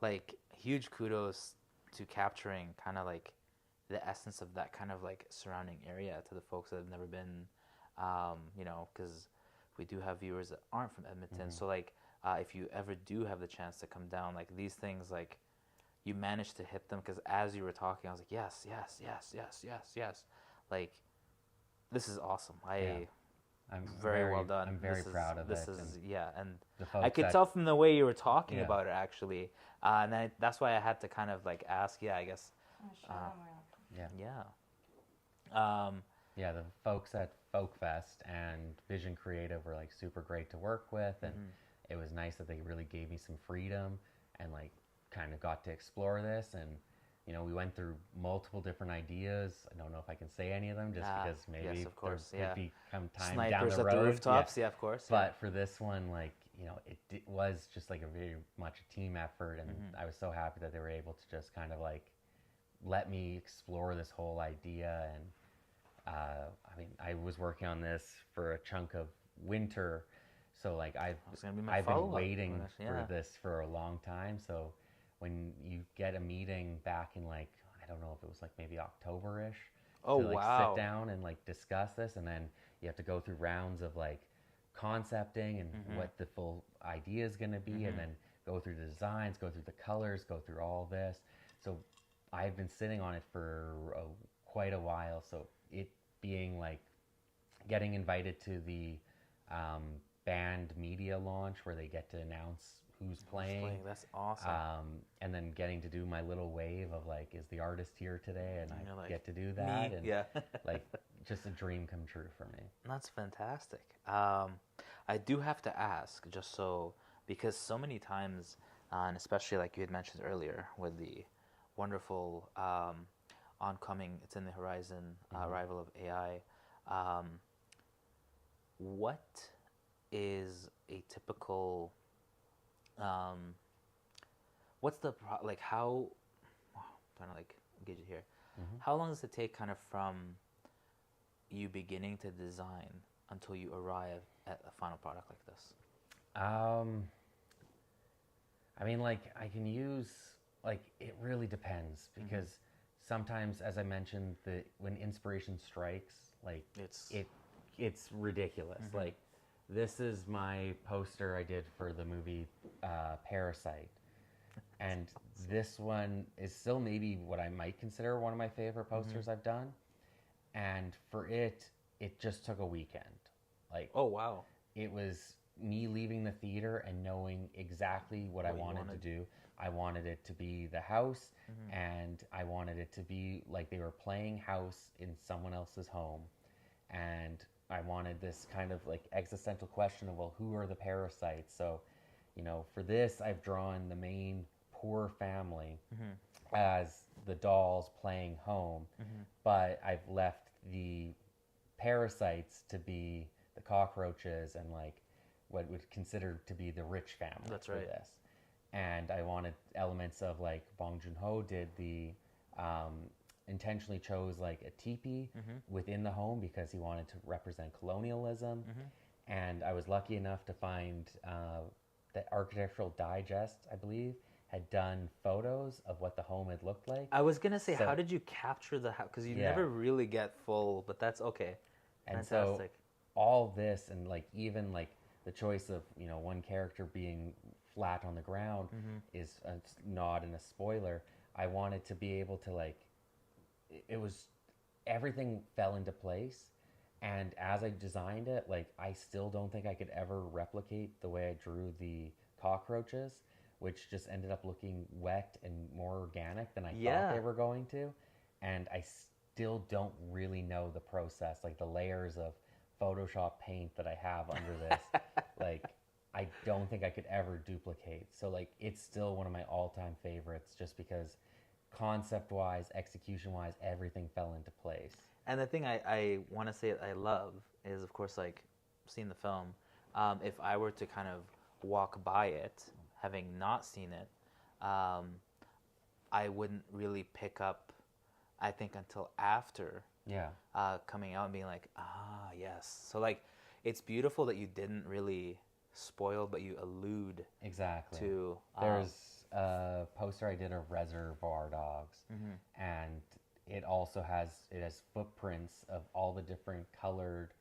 like huge kudos to capturing kind of like the essence of that kind of like surrounding area to the folks that have never been, you know, because we do have viewers that aren't from Edmonton. So like, if you ever do have the chance to come down, like these things, like you managed to hit them because as you were talking, I was like, yes, yes, yes, yes, yes, yes. Like, this is awesome. I'm Very well done. I'm very proud of this it. This is, and yeah, and the I folks could that- tell from the way you were talking Yeah. about it, actually, that's why I had to kind of like ask. Yeah, I guess. Yeah. Yeah. The folks at Folk Fest and Vision Creative were like super great to work with, and it was nice that they really gave me some freedom and like kind of got to explore this. And you know, we went through multiple different ideas. I don't know if I can say any of them just because maybe yes, of course, there could become time Snipers down the at road. the rooftops. Yeah, of course. But for this one, like, you know, it was just like a very much a team effort, and I was so happy that they were able to just kind of like let me explore this whole idea. And I mean, I was working on this for a chunk of winter, so like I've been waiting for this for a long time. So when you get a meeting back in like, I don't know if it was like maybe October-ish, Oh, to like wow. sit down and like discuss this, and then you have to go through rounds of like concepting and what the full idea is going to be, and then go through the designs, go through the colors, go through all this. So I've been sitting on it for quite a while. So it being like getting invited to the band media launch where they get to announce who's playing. That's awesome. And then getting to do my little wave of like, is the artist here today? And I like, get to do that. me? And Yeah. like just a dream come true for me. That's fantastic. I do have to ask, just so, because so many times, and especially like you had mentioned earlier with the wonderful oncoming, it's in the horizon, arrival of AI, what is a typical, what's the, like how, I'm trying to like engage it here, how long does it take kind of from you beginning to design until you arrive at a final product like this? I mean, like I can use, like, it really depends because sometimes, as I mentioned, when inspiration strikes, like it's ridiculous. Like, this is my poster I did for the movie Parasite, and this one is still maybe what I might consider one of my favorite posters I've done. And for it just took a weekend. Like, oh wow, it was me leaving the theater and knowing exactly what I wanted to do. I wanted it to be the house, and I wanted it to be like they were playing house in someone else's home. And I wanted this kind of like existential question of, well, who are the parasites? So, you know, for this, I've drawn the main poor family as the dolls playing home, but I've left the parasites to be the cockroaches and like what would consider to be the rich family. That's for right. this. And I wanted elements of like Bong Joon-ho did the intentionally chose like a teepee within the home because he wanted to represent colonialism. And I was lucky enough to find that Architectural Digest, I believe, had done photos of what the home had looked like. I was gonna say, So- how did you capture the house? Because you Yeah. never really get full, but that's okay. And Fantastic. so all this, and like even like the choice of, you know, one character being flat on the ground is a nod and a spoiler. I wanted to be able to like, it was, everything fell into place. And as I designed it, like I still don't think I could ever replicate the way I drew the cockroaches, which just ended up looking wet and more organic than I thought they were going to. And I still don't really know the process, like the layers of Photoshop paint that I have under this. Like, I don't think I could ever duplicate. So like, it's still one of my all-time favorites, just because concept-wise, execution-wise, everything fell into place. And the thing I want to say I love is, of course, like seeing the film. If I were to kind of walk by it, having not seen it, I wouldn't really pick up, I think, until after Yeah. coming out and being like, ah, yes. So like, it's beautiful that you didn't really spoil, but you allude Exactly. to. There's a poster I did of Reservoir Dogs, and it also has footprints of all the different colored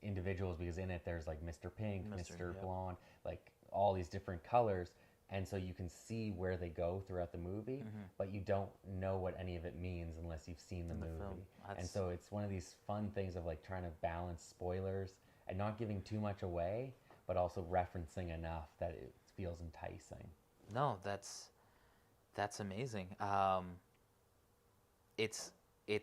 individuals, because in it there's like Mr. Pink, Mr. Yep. Blonde, like all these different colors, and so you can see where they go throughout the movie, but you don't know what any of it means unless you've seen the movie. film. And so it's one of these fun things of like trying to balance spoilers and not giving too much away, but also referencing enough that it feels enticing. No, that's amazing. It's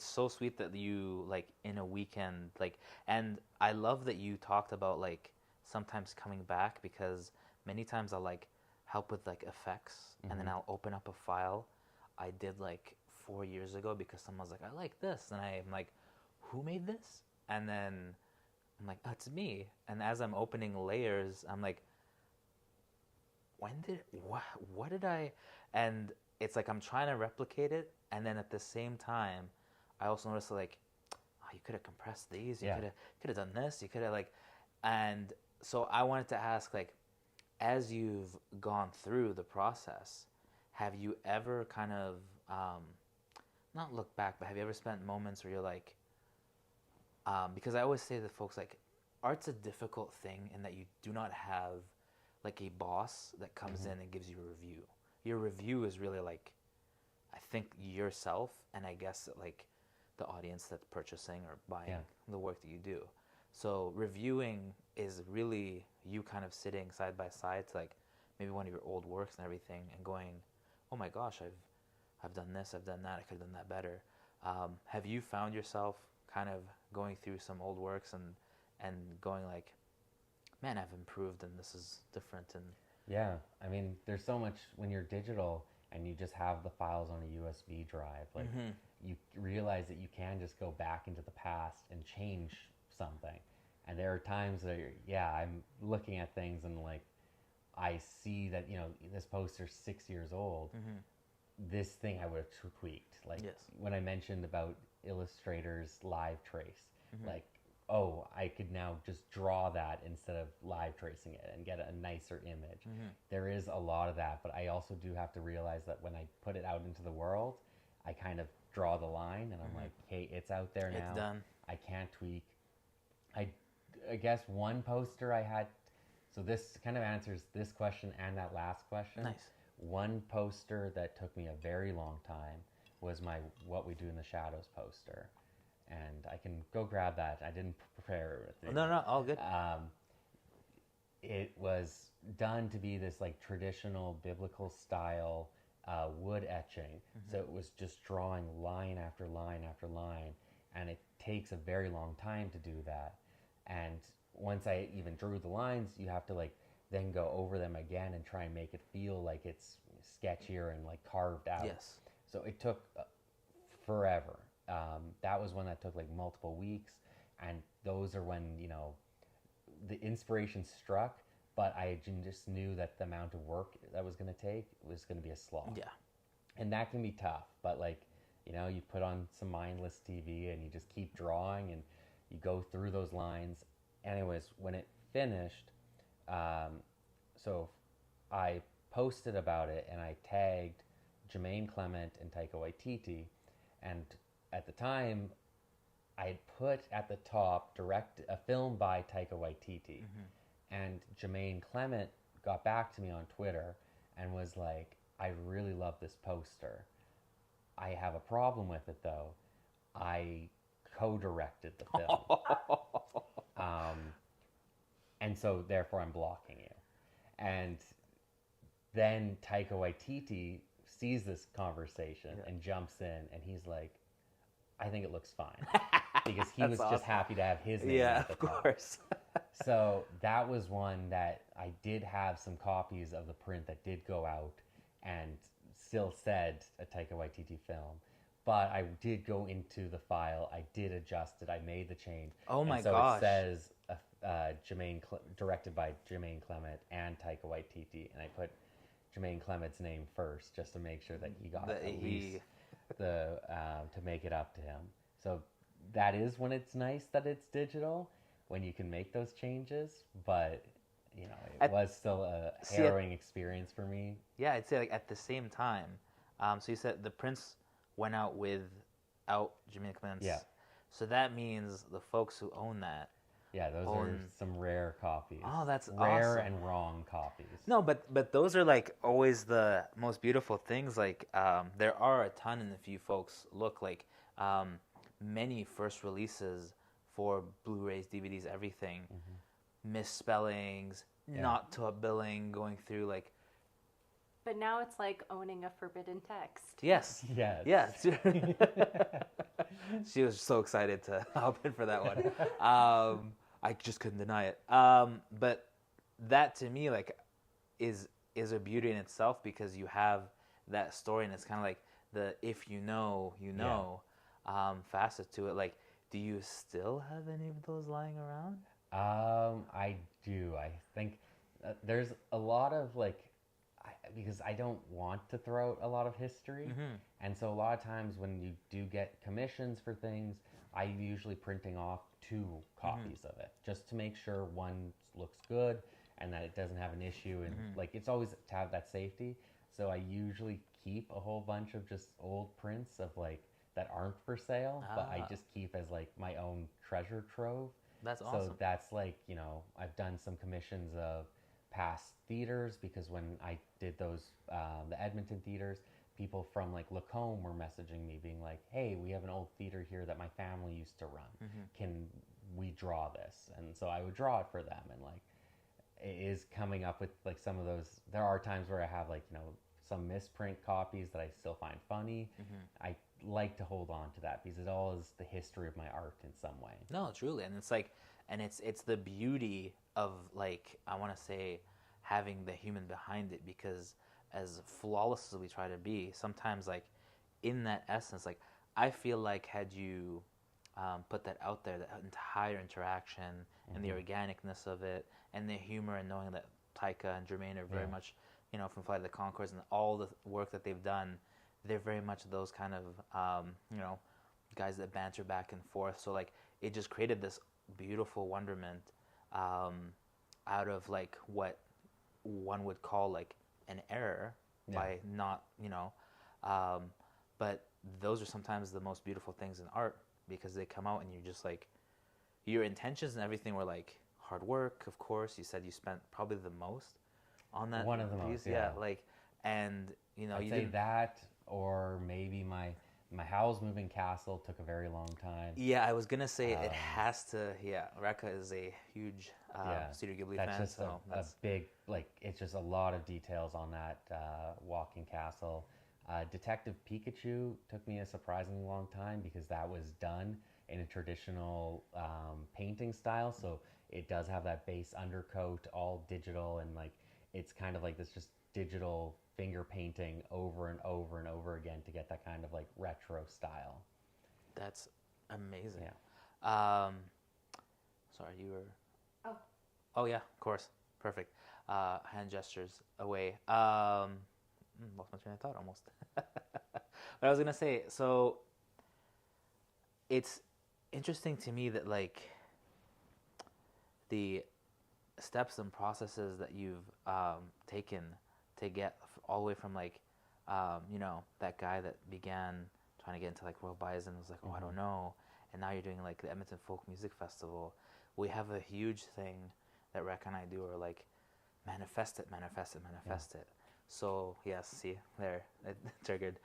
so sweet that you, like, in a weekend, like, and I love that you talked about like sometimes coming back, because many times I'll like help with like effects, and then I'll open up a file I did like 4 years ago because someone's like, I like this, and I'm like, who made this? And then I'm like, oh, it's me. And as I'm opening layers, I'm like, what did I, and it's like I'm trying to replicate it, and then at the same time I also noticed like, oh, you could have compressed these, you could have done this, you could have like, and so I wanted to ask, like, as you've gone through the process, have you ever kind of not look back, but have you ever spent moments where you're like, because I always say to folks, like, art's a difficult thing in that you do not have like a boss that comes in and gives you a review. Your review is really like, I think, yourself, and I guess like the audience that's purchasing or buying the work that you do. So reviewing is really you kind of sitting side by side to like maybe one of your old works and everything, and going, oh my gosh, I've done this, I've done that, I could have done that better. Have you found yourself kind of going through some old works and going like, man, I've improved and this is different? And Yeah, I mean, there's so much when you're digital and you just have the files on a USB drive. Like, you realize that you can just go back into the past and change something. And there are times that, I'm looking at things and like, I see that, this poster's 6 years old. This thing I would have tweaked. Like, when I mentioned about Illustrator's live trace, like, oh, I could now just draw that instead of live tracing it and get a nicer image. There is a lot of that, but I also do have to realize that when I put it out into the world, I kind of draw the line, and I'm like, hey, it's out there now. it's done. I can't tweak. I guess one poster I had, so this kind of answers this question and that last question. Nice. One poster that took me a very long time was my What We Do in the Shadows poster. And I can go grab that. I didn't prepare it. No, all good. It was done to be this like traditional biblical style wood etching. So it was just drawing line after line after line. And it takes a very long time to do that. And once I even drew the lines, you have to like then go over them again and try and make it feel like it's sketchier and like carved out. Yes. So it took forever. That was one that took like multiple weeks, and those are when, the inspiration struck, but I just knew that the amount of work that was going to take was going to be a slog. Yeah. And that can be tough, but like, you put on some mindless TV and you just keep drawing and you go through those lines. Anyways, when it finished, so I posted about it and I tagged Jermaine Clement and Taika Waititi, and at the time, I had put at the top a film by Taika Waititi, and Jermaine Clement got back to me on Twitter and was like, I really love this poster. I have a problem with it though. I co-directed the film. And so therefore I'm blocking you. And then Taika Waititi sees this conversation and jumps in, and he's like, I think it looks fine. Because he That's was awesome. just happy to have his name Yeah, at the of top. course. So that was one that I did have some copies of the print that did go out and still said a Taika Waititi film. But I did go into the file, I did adjust it, I made the change. Oh my and so gosh. it says directed by Jermaine Clement and Taika Waititi, and I put Jermaine Clement's name first just to make sure that he got at least the to make it up to him. So that is when it's nice that it's digital, when you can make those changes, but it was still a harrowing experience for me. Yeah, I'd say like at the same time. So you said the prints went out without Jermaine Clement's. Yeah. So that means the folks who own that. Yeah, those are some rare copies. Oh, that's rare awesome. and wrong copies. No, but those are like always the most beautiful things. Like there are a ton, and if you folks look, like many first releases for Blu-rays, DVDs, everything, misspellings, not to a billing, going through like. But now it's like owning a forbidden text. Yes. Yes. Yeah. She was so excited to hop in for that one. I just couldn't deny it. But that to me, like, is a beauty in itself, because you have that story, and it's kind of like the if you know, you know, facet to it. Like, do you still have any of those lying around? I do. I think there's a lot of like. Because I don't want to throw out a lot of history. And so a lot of times when you do get commissions for things, I'm usually printing off 2 copies of it just to make sure one looks good and that it doesn't have an issue. And like, it's always to have that safety. So I usually keep a whole bunch of just old prints of like that aren't for sale, but I just keep as like my own treasure trove. That's awesome. So that's like, I've done some commissions of past theaters, because when I did those, the Edmonton theaters, people from like Lacombe were messaging me being like, hey, we have an old theater here that my family used to run. Can we draw this? And so I would draw it for them. And like, it is coming up with like some of those. There are times where I have like, some misprint copies that I still find funny. I like to hold on to that because it all is the history of my art in some way. No, truly. And it's like, and it's the beauty of like, I want to say, having the human behind it, because as flawless as we try to be, sometimes like in that essence, like I feel like had you put that out there, that entire interaction and the organicness of it and the humor, and knowing that Taika and Jermaine are very much, from Flight of the Conchords and all the work that they've done, they're very much those kind of, guys that banter back and forth. So like it just created this beautiful wonderment out of like what one would call like an error by not, but those are sometimes the most beautiful things in art, because they come out and you just like, your intentions and everything were like hard work, of course. You said you spent probably the most on that one of the piece. most, yeah. Like, and I'd you say didn't. that, or maybe my Howl's Moving Castle took a very long time. Yeah, I was gonna say it has to. Yeah, Rekha is a huge Studio Ghibli that's fan. Just So a big, like, it's just a lot of details on that walking castle. Detective Pikachu took me a surprisingly long time, because that was done in a traditional painting style. So it does have that base undercoat, all digital, and like it's kind of like this just digital finger painting over and over and over again to get that kind of like retro style. that's amazing. Yeah. Sorry, you were. Oh yeah, of course. Perfect. Hand gestures away. Lost my train of thought almost. But I was gonna say, so it's interesting to me that like the steps and processes that you've taken to get all the way from like that guy that began trying to get into like World Bison was like, I don't know, and now you're doing like the Edmonton Folk Music Festival. We have a huge thing that Rekha and I do, are like manifest it. So yes, see there, it triggered.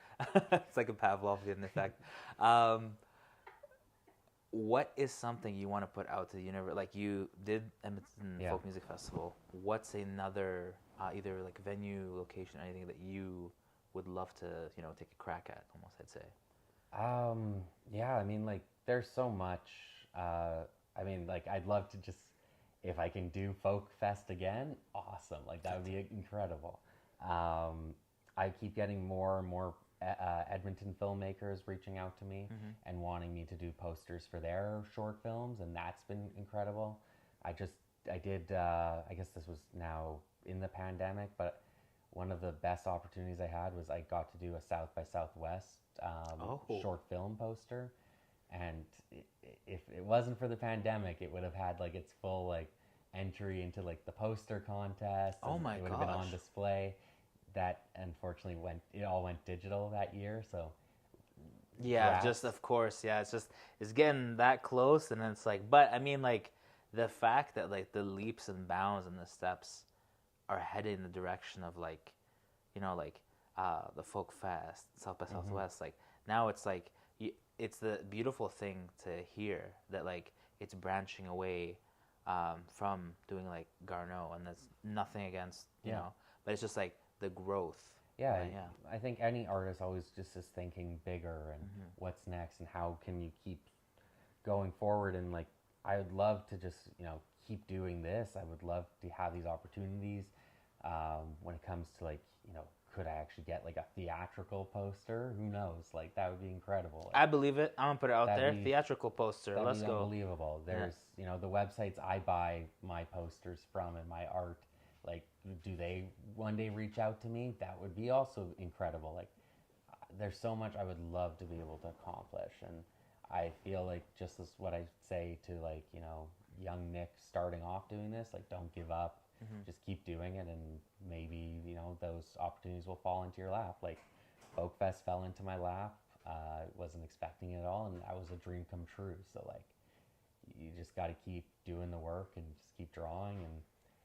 It's like a Pavlovian effect. What is something you want to put out to the universe? Like you did Edmonton Folk Music Festival. What's another either like venue, location, anything that you would love to take a crack at? Almost, I'd say. Yeah, I mean, like, there's so much. I mean, like, I'd love to just, if I can do Folk Fest again, awesome. Like, that would be incredible. Um, I keep getting more and more Edmonton filmmakers reaching out to me and wanting me to do posters for their short films, and that's been incredible. I just, I did, I guess this was now in the pandemic, but one of the best opportunities I had was I got to do a South by Southwest Oh. short film poster, and if it wasn't for the pandemic, it would have had like its full like entry into like the poster contest, Oh and my it would have been on gosh. display. That unfortunately it all went digital that year, so Yeah, just drafts. of course. Yeah, it's just it's getting that close, and then it's like, but I mean, like the fact that like the leaps and bounds and the steps are headed in the direction of like, like the folk fest, South by Hmm. Southwest. Like now, it's like it's the beautiful thing to hear that like it's branching away from doing like Garneau, and that's nothing against Yeah. but it's just like the growth. Yeah, Yeah. I think any artist always just is thinking bigger and what's next and how can you keep going forward. And like, I would love to just, keep doing this. I would love to have these opportunities. When it comes to like, could I actually get like a theatrical poster? Who knows? Like, that would be incredible. Like, I believe it. I'm gonna put it out there. that'd be Theatrical poster. that'd Let's be go. unbelievable. Yeah. There's, the websites I buy my posters from and my art. Like, do they one day reach out to me? That would be also incredible. Like, there's so much I would love to be able to accomplish, and I feel like just as what I say to like young Nick starting off doing this, like, don't give up, just keep doing it, and maybe those opportunities will fall into your lap. Like, Folk Fest fell into my lap. Wasn't expecting it at all, and that was a dream come true. So like, you just got to keep doing the work and just keep drawing, and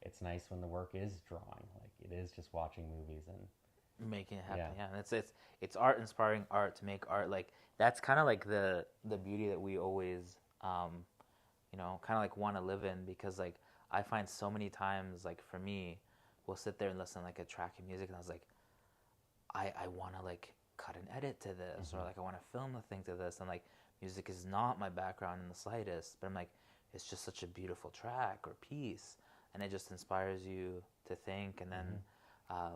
it's nice when the work is drawing. Like, it is just watching movies and Making it happen. yeah. Yeah. And it's art inspiring art to make art. Like that's kind of like the beauty that we always kind of like want to live in, because like I find so many times like for me, we'll sit there and listen to, like a track of music, and I was like, I want to like cut and edit to this, or like I want to film a thing to this, and like music is not my background in the slightest, but I'm like, it's just such a beautiful track or piece, and it just inspires you to think, and then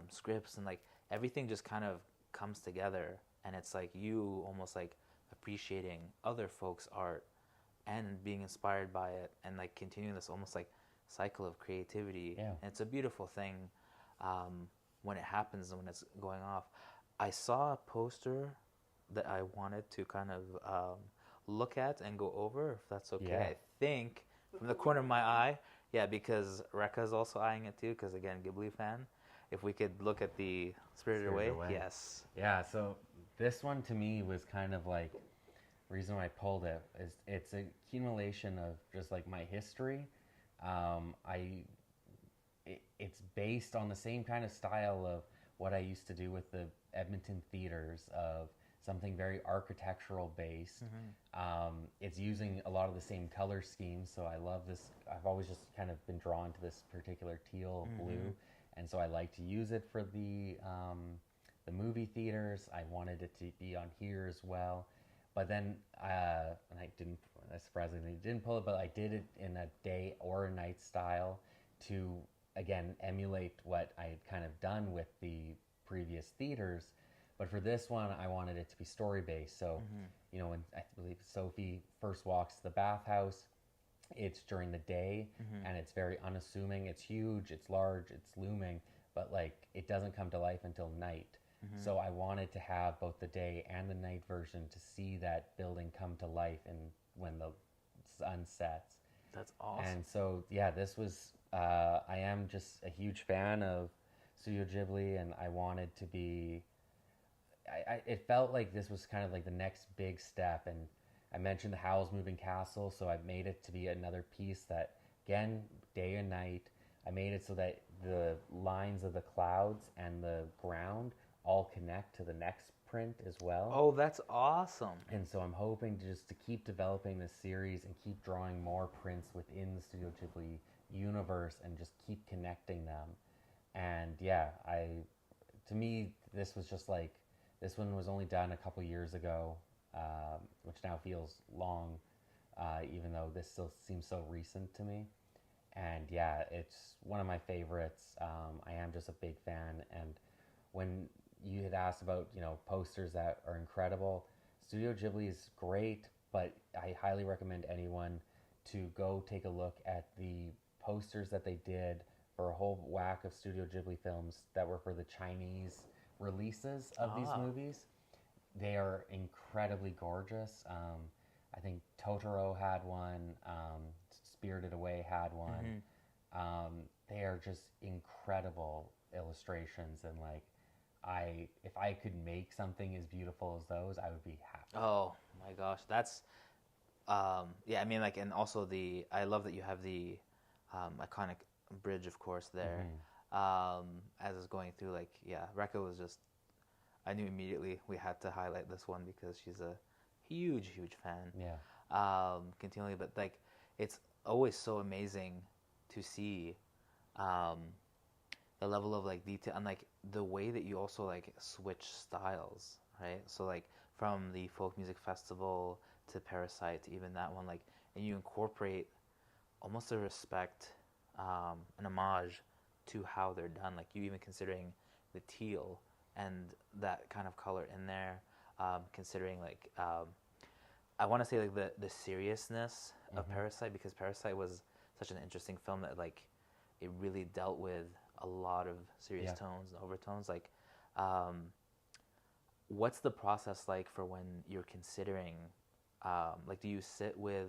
scripts and like everything just kind of comes together, and it's like you almost like appreciating other folks' art and being inspired by it, and like continuing this almost like cycle of creativity. Yeah. And it's a beautiful thing when it happens and when it's going off. I saw a poster that I wanted to kind of look at and go over, if that's okay. Yeah. I think from the corner of my eye, yeah, because Rekha is also eyeing it too, because again, Ghibli fan. If we could look at the Spirited Away, yes. Yeah, so this one to me was kind of like, the reason why I pulled it is it's a accumulation of just like my history. It's based on the same kind of style of what I used to do with the Edmonton theaters, of something very architectural based. It's using a lot of the same color schemes, so I love this. I've always just kind of been drawn to this particular teal blue, and so I like to use it for the movie theaters. I wanted it to be on here as well, but then and I didn't. Surprisingly, didn't pull it, but I did it in a day or a night style to again emulate what I had kind of done with the previous theaters. But for this one, I wanted it to be story based. So, when I believe Sophie first walks to the bathhouse, it's during the day, and it's very unassuming. It's huge, it's large, it's looming, but like it doesn't come to life until night. So I wanted to have both the day and the night version to see that building come to life and when the sun sets. That's awesome. And so yeah, this was I am just a huge fan of Studio Ghibli, and I wanted to be. It felt like this was kind of like the next big step, and I mentioned the Howl's Moving Castle, so I made it to be another piece that, again, day and night, I made it so that the lines of the clouds and the ground all connect to the next print as well. Oh, that's awesome. And so I'm hoping to keep developing this series and keep drawing more prints within the Studio Ghibli universe and just keep connecting them. And yeah, to me, this was just like, this one was only done a couple years ago. which now feels long, even though this still seems so recent to me. And yeah, it's one of my favorites. I am just a big fan. And when you had asked about, posters that are incredible, Studio Ghibli is great, but I highly recommend anyone to go take a look at the posters that they did for a whole whack of Studio Ghibli films that were for the Chinese releases of these movies. They are incredibly gorgeous. I think Totoro had one. Spirited Away had one. They are just incredible illustrations, and like, if I could make something as beautiful as those, I would be happy. Oh my gosh, that's yeah. I mean, like, and also I love that you have the iconic bridge, of course, there. As it's going through, like, yeah, Rekha was just. I knew immediately we had to highlight this one because she's a huge, huge fan. Yeah. Continually, but like, it's always so amazing to see the level of like detail and like the way that you also like switch styles, right? So like from the folk music festival to Parasite to even that one, like, and you incorporate almost a respect, an homage to how they're done. Like, you even considering the teal and that kind of color in there, considering like I want to say like the seriousness of Parasite, because Parasite was such an interesting film that like it really dealt with a lot of serious tones and overtones. Like, what's the process like for when you're considering, like, do you sit with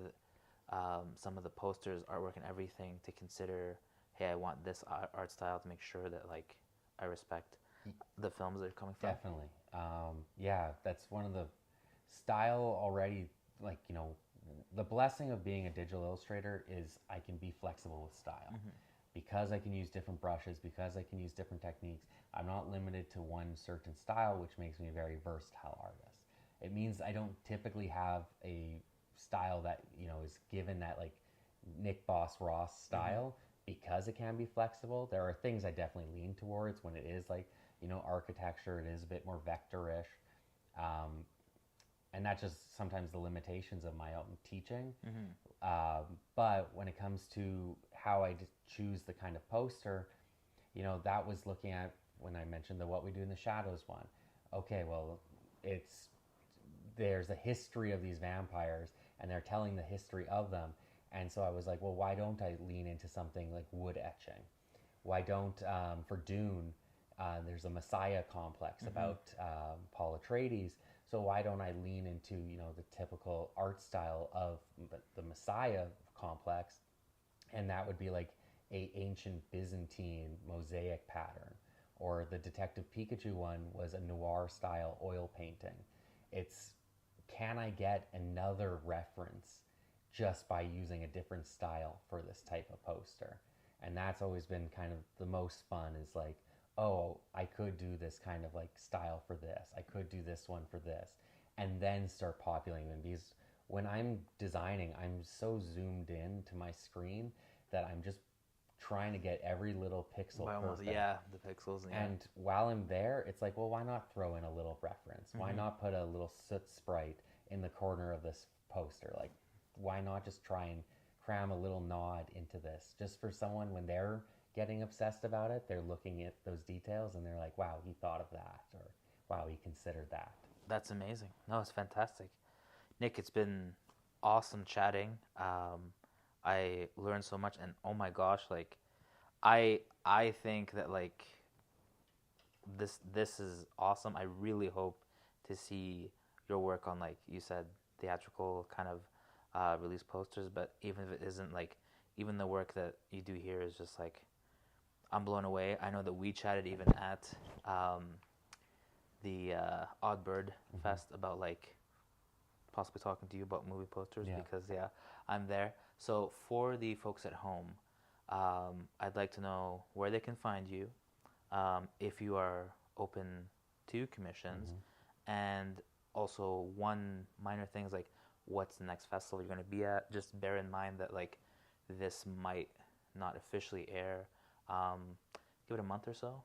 some of the posters, artwork, and everything to consider, hey, I want this art style to make sure that like I respect the films that are coming from? Definitely. Yeah, that's one of the style already, like, the blessing of being a digital illustrator is I can be flexible with style. Because I can use different brushes, because I can use different techniques, I'm not limited to one certain style, which makes me a very versatile artist. It means I don't typically have a style that, is given that like Nick Boss Ross style, because it can be flexible. There are things I definitely lean towards when it is like, architecture, it is a bit more vectorish. And that's just sometimes the limitations of my own teaching. But when it comes to how I choose the kind of poster, that was looking at when I mentioned the What We Do in the Shadows one. Okay, well, there's a history of these vampires, and they're telling the history of them. And so I was like, well, why don't I lean into something like wood etching? Why don't, for Dune, there's a Messiah complex about Paul Atreides. So why don't I lean into, the typical art style of the Messiah complex, and that would be like a ancient Byzantine mosaic pattern, or the Detective Pikachu one was a noir style oil painting. It's, can I get another reference just by using a different style for this type of poster? And that's always been kind of the most fun, is like, oh, I could do this kind of like style for this. I could do this one for this. And then start populating them. Because when I'm designing, I'm so zoomed in to my screen that I'm just trying to get every little pixel perfect. Yeah, the pixels. Yeah. And while I'm there, it's like, well, why not throw in a little reference? Why not put a little soot sprite in the corner of this poster? Like, why not just try and cram a little nod into this? Just for someone, when they're getting obsessed about it, they're looking at those details and they're like, wow, he thought of that, or wow, he considered that. That's amazing. No, it's fantastic. Nick, it's been awesome chatting. I learned so much, and oh my gosh, like, I think that like this is awesome. I really hope to see your work on, like you said, theatrical kind of release posters. But even if it isn't, like, even the work that you do here is just like, I'm blown away. I know that we chatted even at the Odd Bird Fest about like possibly talking to you about movie posters, because I'm there. So for the folks at home, I'd like to know where they can find you, if you are open to commissions, and also one minor things like what's the next festival you're going to be at. Just bear in mind that like this might not officially air. Give it a month or so.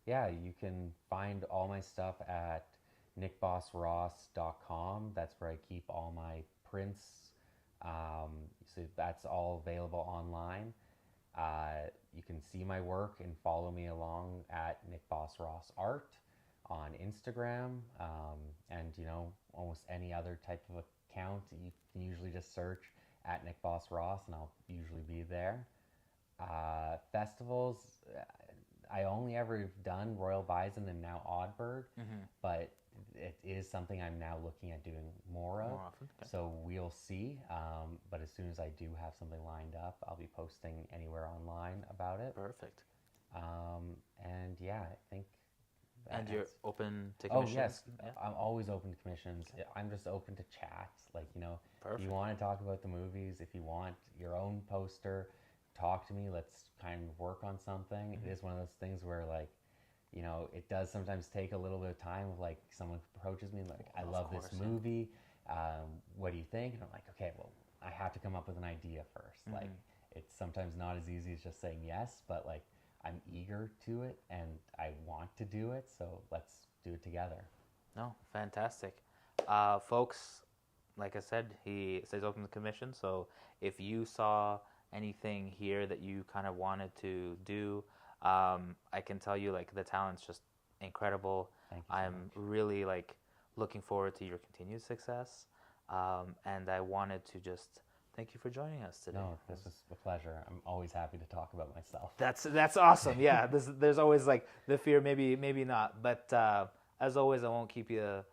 Yeah. You can find all my stuff at nickbossross.com. That's where I keep all my prints. So that's all available online. You can see my work and follow me along at nickbossrossart on Instagram, and almost any other type of account. You can usually just search at nickbossross, and I'll usually be there. Festivals, I only ever done Royal Bison and now Oddbird, but it is something I'm now looking at doing more of. More often. Okay. So we'll see. But as soon as I do have something lined up, I'll be posting anywhere online about it. Perfect. And yeah, I think. And you're open to commissions? Oh yes, yeah. I'm always open to commissions. Okay. I'm just open to chats. Like Perfect. if you want to talk about the movies, if you want your own poster, talk to me. Let's kind of work on something. It is one of those things where it does sometimes take a little bit of time of like someone approaches me like, I love this movie. What do you think? And I'm like, okay, well, I have to come up with an idea first. Like it's sometimes not as easy as just saying yes, but like I'm eager to it and I want to do it. So let's do it together. No, fantastic. Folks, like I said, he stays open to commission. So if you saw anything here that you kind of wanted to do, I can tell you like the talent's just incredible. Thank you so I'm much. really like looking forward to your continued success. And I wanted to just thank you for joining us today. No, this was a pleasure. I'm always happy to talk about myself. That's awesome. Yeah, there's always like the fear, maybe not. But as always, I won't keep you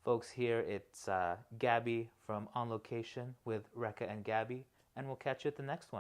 folks here. It's Gabby from On Location with Rekha and Gabby, and we'll catch you at the next one.